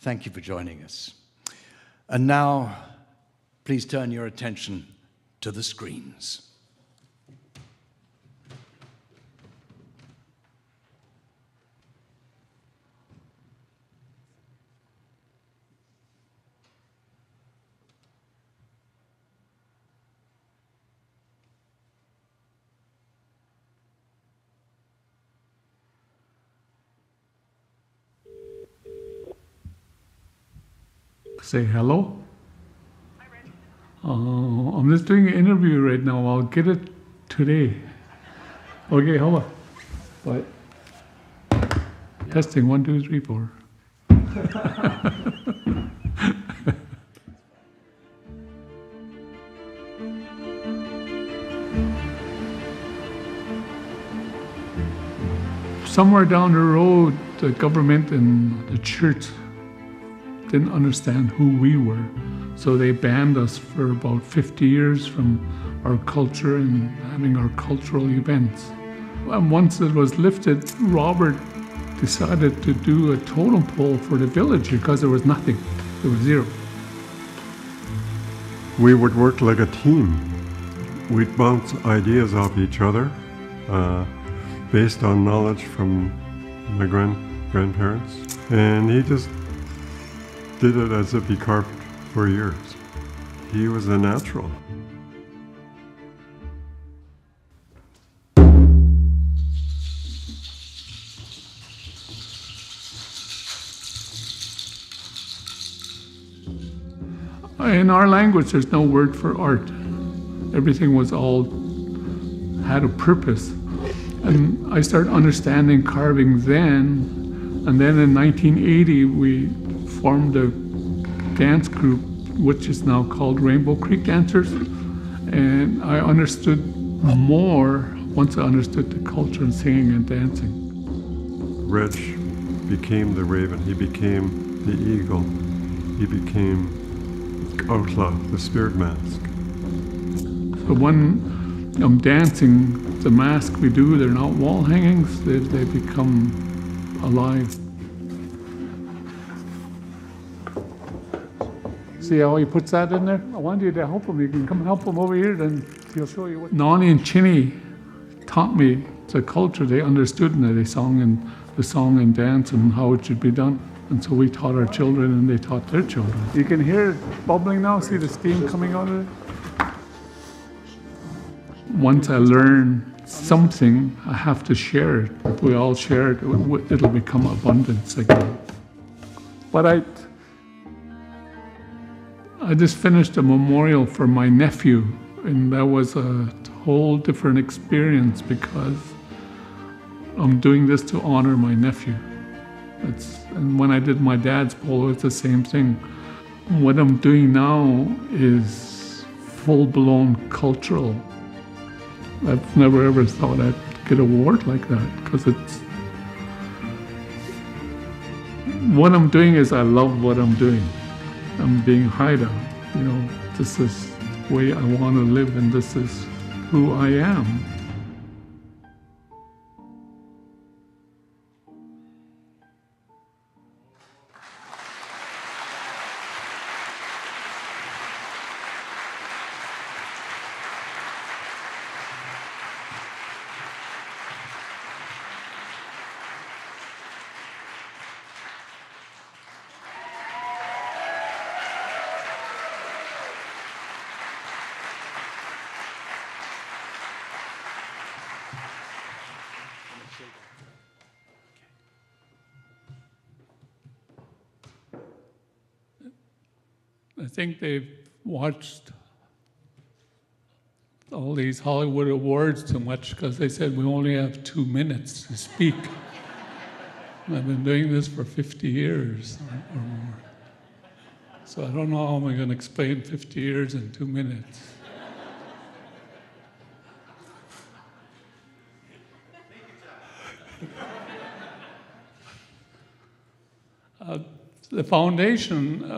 thank you for joining us. And now, please turn your attention to the screens. Say hello. I'm just doing an interview right now. I'll get it today. Okay, hold on. What? Testing 1, 2, 3, 4. Somewhere down the road, the government and the church didn't understand who we were. So they banned us for about 50 years from our culture and having our cultural events. And once it was lifted, Robert decided to do a totem pole for the village because there was nothing. There was zero. We would work like a team. We'd bounce ideas off each other based on knowledge from my grandparents. And he just did it as if he carved for years. he was a natural. In our language, there's no word for art. Everything was all had a purpose. And I started understanding carving then, and then in 1980 we formed a dance group which is now called Rainbow Creek Dancers, and I understood more once I understood the culture of singing and dancing. Reg became the raven, he became the eagle, he became Qwul'thilum, the spirit mask. So when I'm dancing, the mask we do, they're not wall hangings, they become alive. See how he puts that in there? I want you to help him. You can come help him over here, then he'll show you what. Nani and Chinny taught me the culture. They understood and they sang the song and dance and how it should be done. And so we taught our children and they taught their children. You can hear it bubbling now, see the steam coming out of it? Once I learn something, I have to share it. If we all share it, it'll become abundance again. But I just finished a memorial for my nephew, and that was a whole different experience because I'm doing this to honor my nephew. And when I did my dad's polo, it's the same thing. What I'm doing now is full-blown cultural. I've never ever thought I'd get an award like that because it's... What I'm doing is I love what I'm doing. I'm being Haida, you know, this is the way I want to live and this is who I am. I think they've watched all these Hollywood awards too much because they said we only have 2 minutes to speak. I've been doing this for 50 years or more. So I don't know how I'm going to explain 50 years in 2 minutes. The foundation,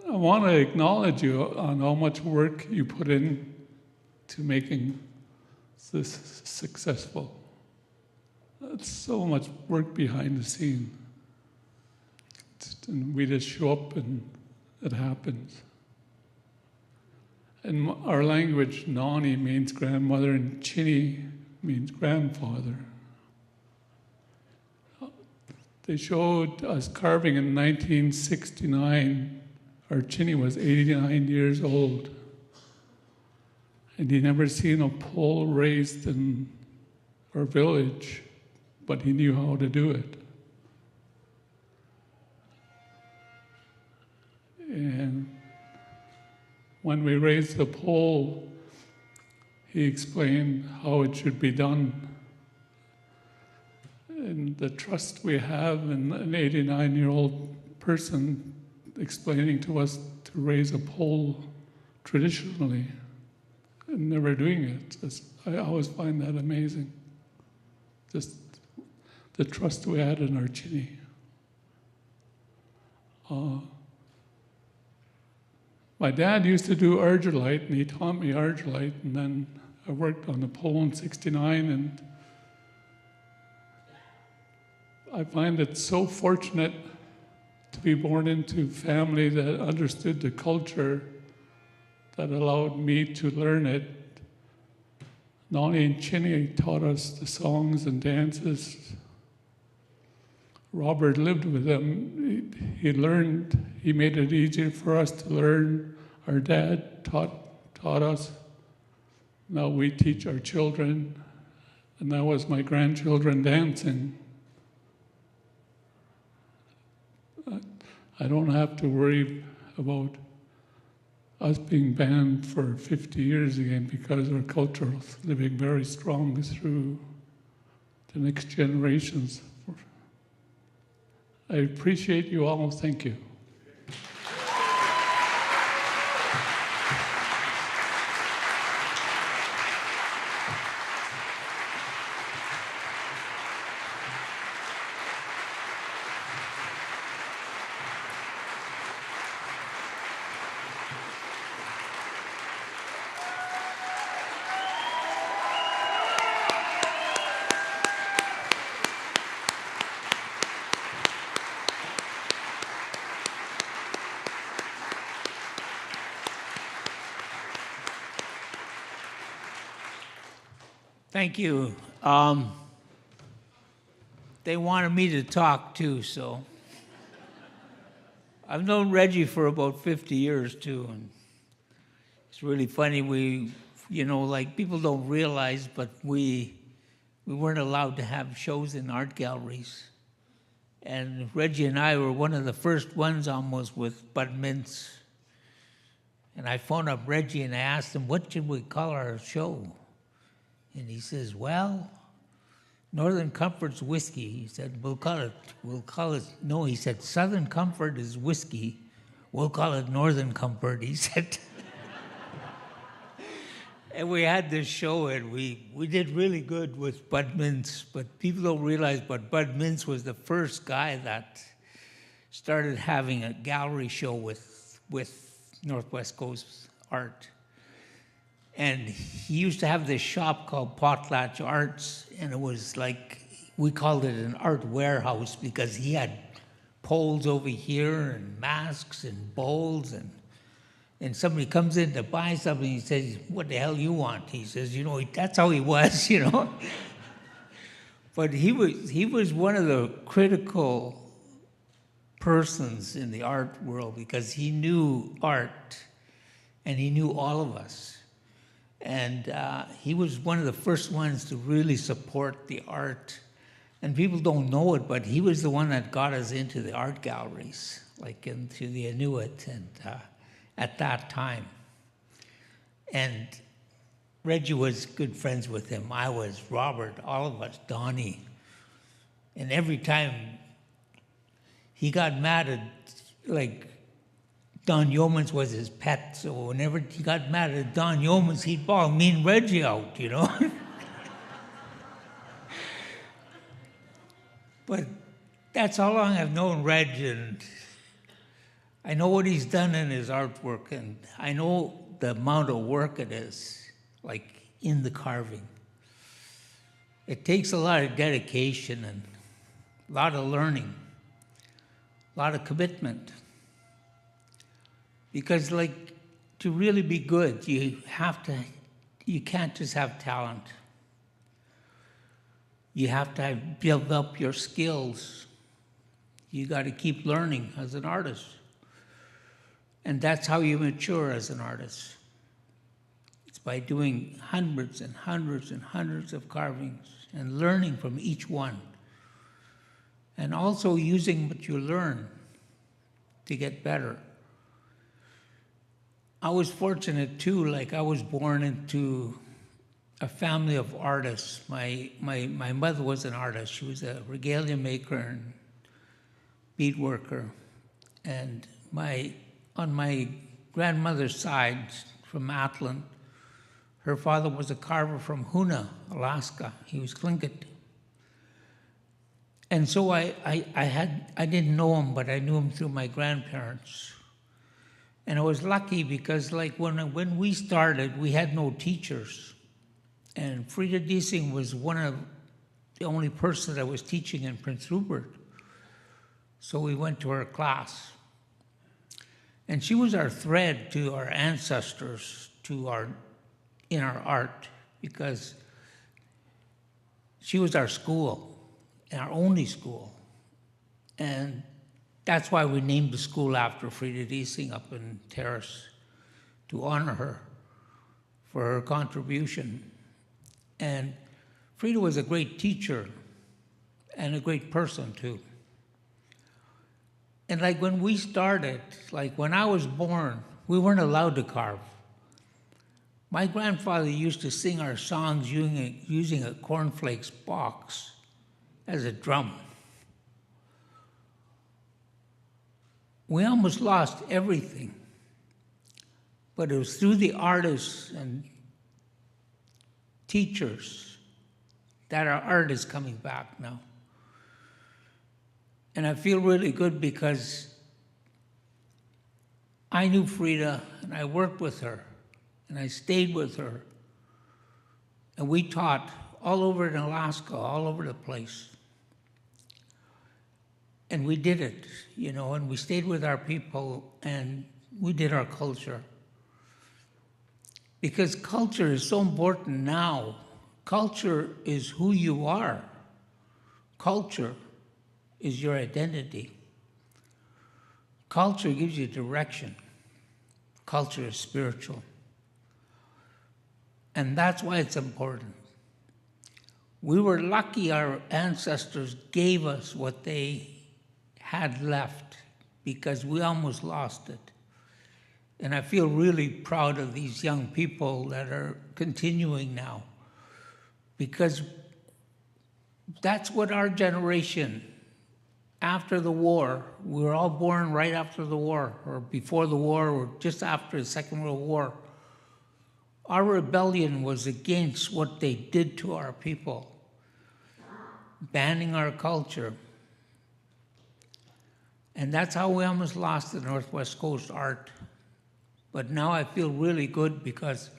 I want to acknowledge you on how much work you put in to making this successful. It's so much work behind the scene. And we just show up and it happens. In our language, Nani means grandmother and Chinny means grandfather. They showed us carving in 1969. Our Chinny was 89 years old. And he never seen a pole raised in our village, but he knew how to do it. And when we raised the pole, he explained how it should be done. And the trust we have in an 89-year-old person explaining to us to raise a pole traditionally and never doing it. I always find that amazing. Just the trust we had in our Chinny. My dad used to do argillite, and he taught me argillite, and then I worked on the pole in '69, and I find it so fortunate to be born into a family that understood the culture that allowed me to learn it. Nani and Chinny taught us the songs and dances. Robert lived with them. He made it easier for us to learn our dad taught us. Now we teach our children, and now as my grandchildren dancing, I don't have to worry about us being banned for 50 years again, because our culture is living very strong through the next generations. I appreciate you all. Thank you. Thank you. They wanted me to talk too, so. I've known Reggie for about 50 years too, and it's really funny. Like people don't realize, but we weren't allowed to have shows in art galleries. And Reggie and I were one of the first ones almost with Bud Mintz. And I phoned up Reggie and I asked him, what should we call our show? And he says, well, Northern Comfort's whiskey. He said, we'll call it, no, he said, Southern Comfort is whiskey. We'll call it Northern Comfort, he said. And we had this show, and we did really good with Bud Mintz, but people don't realize, but Bud Mintz was the first guy that started having a gallery show with Northwest Coast art. And he used to have this shop called Potlatch Arts, and it was like, we called it an art warehouse because he had poles over here and masks and bowls, and somebody comes in to buy something, he says, what the hell you want? He says, that's how he was, But he was one of the critical persons in the art world because he knew art and he knew all of us. And he was one of the first ones to really support the art. And people don't know it, but he was the one that got us into the art galleries, like into the Inuit and at that time. And Reggie was good friends with him. I was, Robert, all of us, Donnie. And every time he got mad at, like, Don Yeomans was his pet, so whenever he got mad at Don Yeomans, he'd bawl me and Reggie out, But that's how long I've known Reg, and I know what he's done in his artwork, and I know the amount of work it is, like in the carving. It takes a lot of dedication and a lot of learning, a lot of commitment. Because like to really be good, you can't just have talent. You have to build up your skills. You got to keep learning as an artist. And that's how you mature as an artist. It's by doing hundreds and hundreds and hundreds of carvings and learning from each one. And also using what you learn to get better. I was fortunate too, like I was born into a family of artists. My mother was an artist. She was a regalia maker and bead worker. And on my grandmother's side, from Atlan, her father was a carver from Hoona, Alaska. He was Tlingit. And so I didn't know him, but I knew him through my grandparents. And I was lucky because like when we started, we had no teachers. And Frida Diesing was one of the only person that was teaching in Prince Rupert. So we went to her class. And she was our thread to our ancestors, in our art, because she was our school, our only school. And that's why we named the school after Frida Diesing up in Terrace. to honor her for her contribution. And Frida was a great teacher and a great person too. And like when we started, like when I was born, we weren't allowed to carve. My grandfather used to sing our songs using a cornflakes box as a drum. We almost lost everything, but it was through the artists and teachers that our art is coming back now. And I feel really good because I knew Frida and I worked with her and I stayed with her. And we taught all over in Alaska, all over the place. And we did it, and we stayed with our people and we did our culture. Because culture is so important now. Culture is who you are. Culture is your identity. Culture gives you direction. Culture is spiritual. And that's why it's important. We were lucky our ancestors gave us what they had left because we almost lost it. And I feel really proud of these young people that are continuing now because that's what our generation, after the war, we were all born right after the war, or before the war, or just after the Second World War. Our rebellion was against what they did to our people, banning our culture. And that's how we almost lost the Northwest Coast art. But now I feel really good because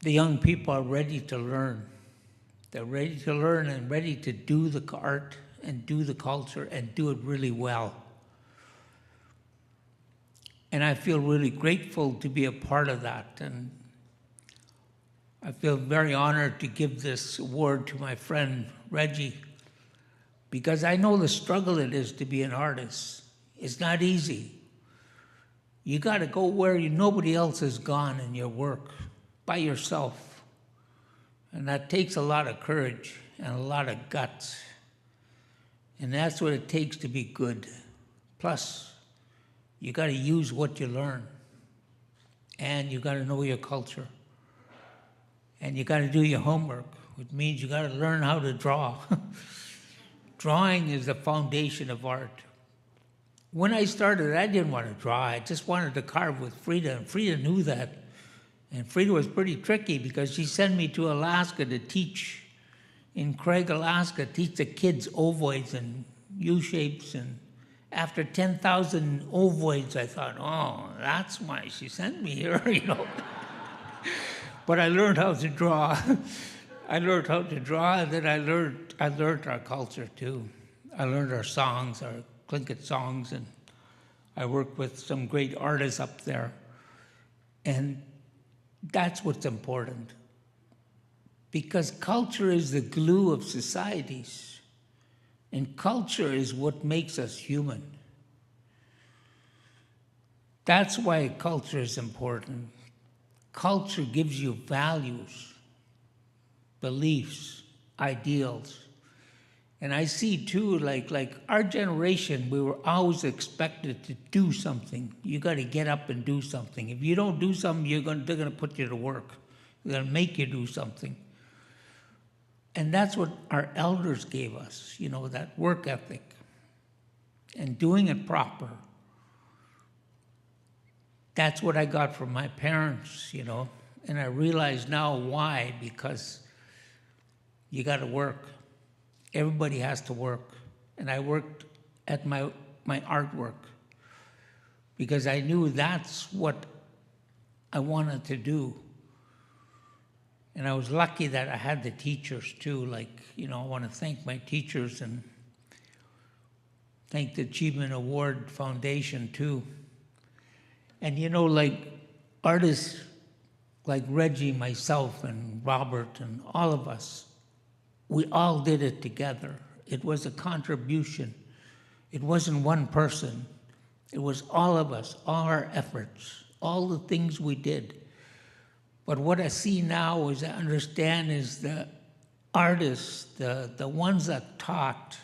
the young people are ready to learn. They're ready to learn and ready to do the art and do the culture and do it really well. And I feel really grateful to be a part of that. And I feel very honored to give this award to my friend Reggie, because I know the struggle it is to be an artist. It's not easy. You got to go where nobody else has gone in your work, by yourself. And that takes a lot of courage and a lot of guts. And that's what it takes to be good. Plus, you got to use what you learn. And you got to know your culture. And you got to do your homework, which means you got to learn how to draw. Drawing is the foundation of art. When I started, I didn't want to draw. I just wanted to carve with Frida, and Frida knew that. And Frida was pretty tricky because she sent me to Alaska to teach in Craig, Alaska, teach the kids ovoids and U-shapes. And after 10,000 ovoids, I thought, oh, that's why she sent me here, But I learned how to draw. I learned how to draw, and then I learned our culture too. I learned our songs, our Tlingit songs, and I worked with some great artists up there. And that's what's important. Because culture is the glue of societies. And culture is what makes us human. That's why culture is important. Culture gives you values, beliefs, ideals. And I see too, like our generation, we were always expected to do something. You got to get up and do something. If you don't do something, they're going to put you to work. They're going to make you do something. And that's what our elders gave us, that work ethic and doing it proper. That's what I got from my parents, and I realize now why, because you got to work. Everybody has to work. And I worked at my artwork because I knew that's what I wanted to do. And I was lucky that I had the teachers too. I want to thank my teachers and thank the Achievement Award Foundation too. And artists like Reggie, myself, and Robert, and all of us, we all did it together. It was a contribution. It wasn't one person. It was all of us, all our efforts, all the things we did. But what I see now is I understand is the artists, the ones that taught,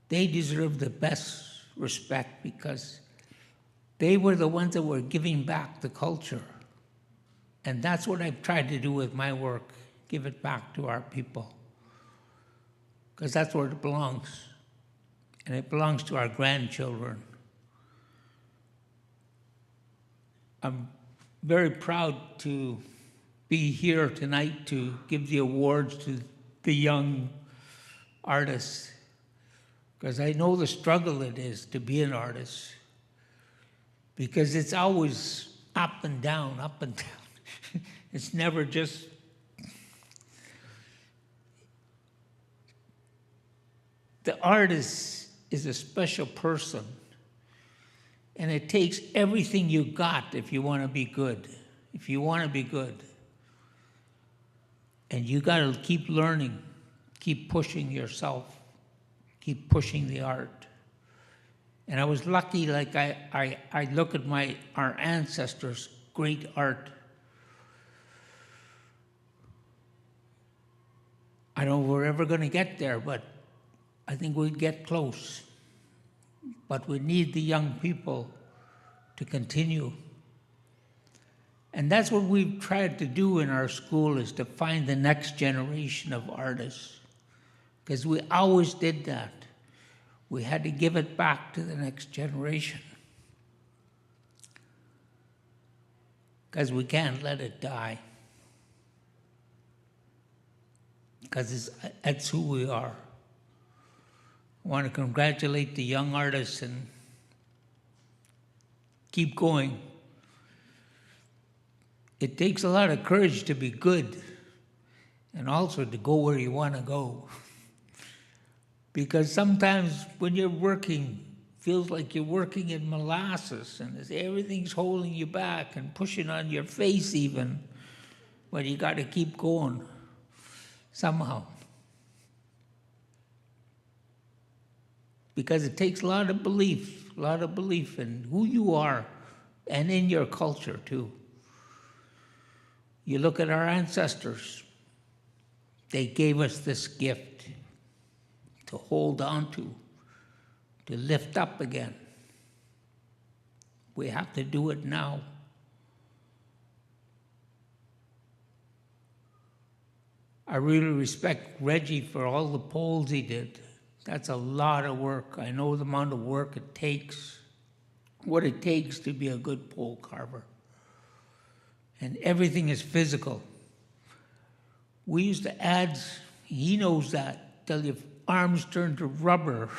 they deserve the best respect because they were the ones that were giving back the culture. And that's what I've tried to do with my work, give it back to our people. Because that's where it belongs. And it belongs to our grandchildren. I'm very proud to be here tonight to give the awards to the young artists, because I know the struggle it is to be an artist, because it's always up and down, up and down. It's never just... The artist is a special person, and it takes everything you got if you want to be good. If you want to be good. And you got to keep learning, keep pushing yourself, keep pushing the art. And I was lucky, like I look at our ancestors' great art. I don't know if we're ever going to get there, but I think we'd get close. But we need the young people to continue. And that's what we've tried to do in our school, is to find the next generation of artists. Because we always did that. We had to give it back to the next generation. Because we can't let it die. Because that's who we are. I want to congratulate the young artists and keep going. It takes a lot of courage to be good and also to go where you want to go. Because sometimes when you're working, it feels like you're working in molasses and everything's holding you back and pushing on your face even. But you got to keep going somehow. Because it takes a lot of belief in who you are and in your culture too. You look at our ancestors, they gave us this gift to hold on to lift up again. We have to do it now. I really respect Reggie for all the poles he did. That's a lot of work. I know the amount of work it takes, what it takes to be a good pole carver. And everything is physical. We used to add, he knows that, till your arms turn to rubber.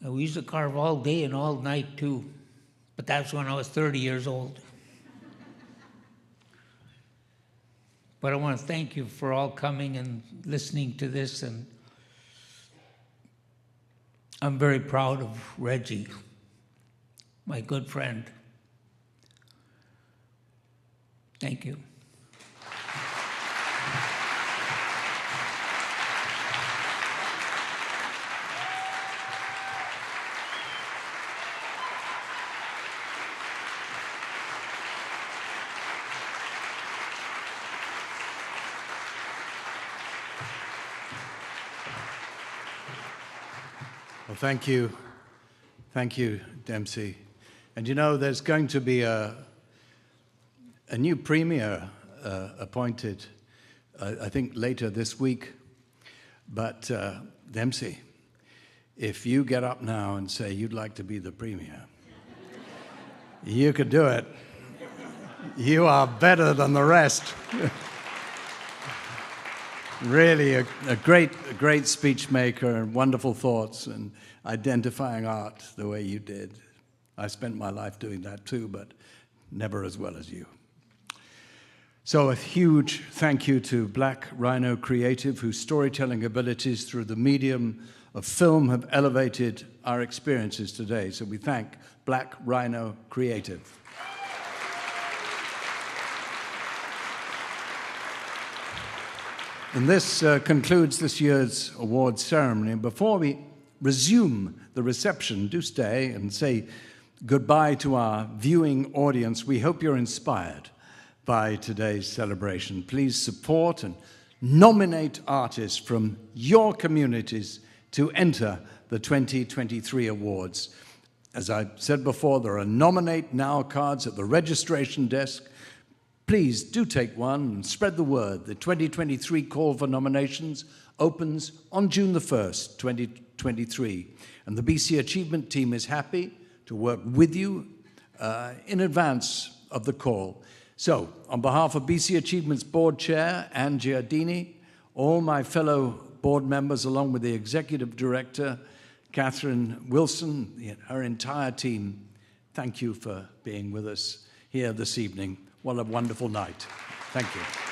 And we used to carve all day and all night too. But that's when I was 30 years old. But I want to thank you for all coming and listening to this. And I'm very proud of Reggie, my good friend. Thank you. Well, thank you. Thank you, Dempsey. And you know, there's going to be a new premier appointed, I think later this week. But Dempsey, if you get up now and say you'd like to be the premier, you could do it. You are better than the rest. Really a great speech maker and wonderful thoughts and identifying art the way you did. I spent my life doing that too, but never as well as you. So a huge thank you to Black Rhino Creative, whose storytelling abilities through the medium of film have elevated our experiences today. So we thank Black Rhino Creative. And this concludes this year's awards ceremony. Before we resume the reception, do stay and say goodbye to our viewing audience. We hope you're inspired by today's celebration. Please support and nominate artists from your communities to enter the 2023 awards. As I said before, there are Nominate Now cards at the registration desk. Please do take one and spread the word. The 2023 call for nominations opens on June the 1st, 2023. And the BC Achievement team is happy to work with you in advance of the call. So, on behalf of BC Achievement's board chair, Anne Giardini, all my fellow board members, along with the executive director, Catherine Wilson, her entire team, thank you for being with us here this evening. What a wonderful night. Thank you.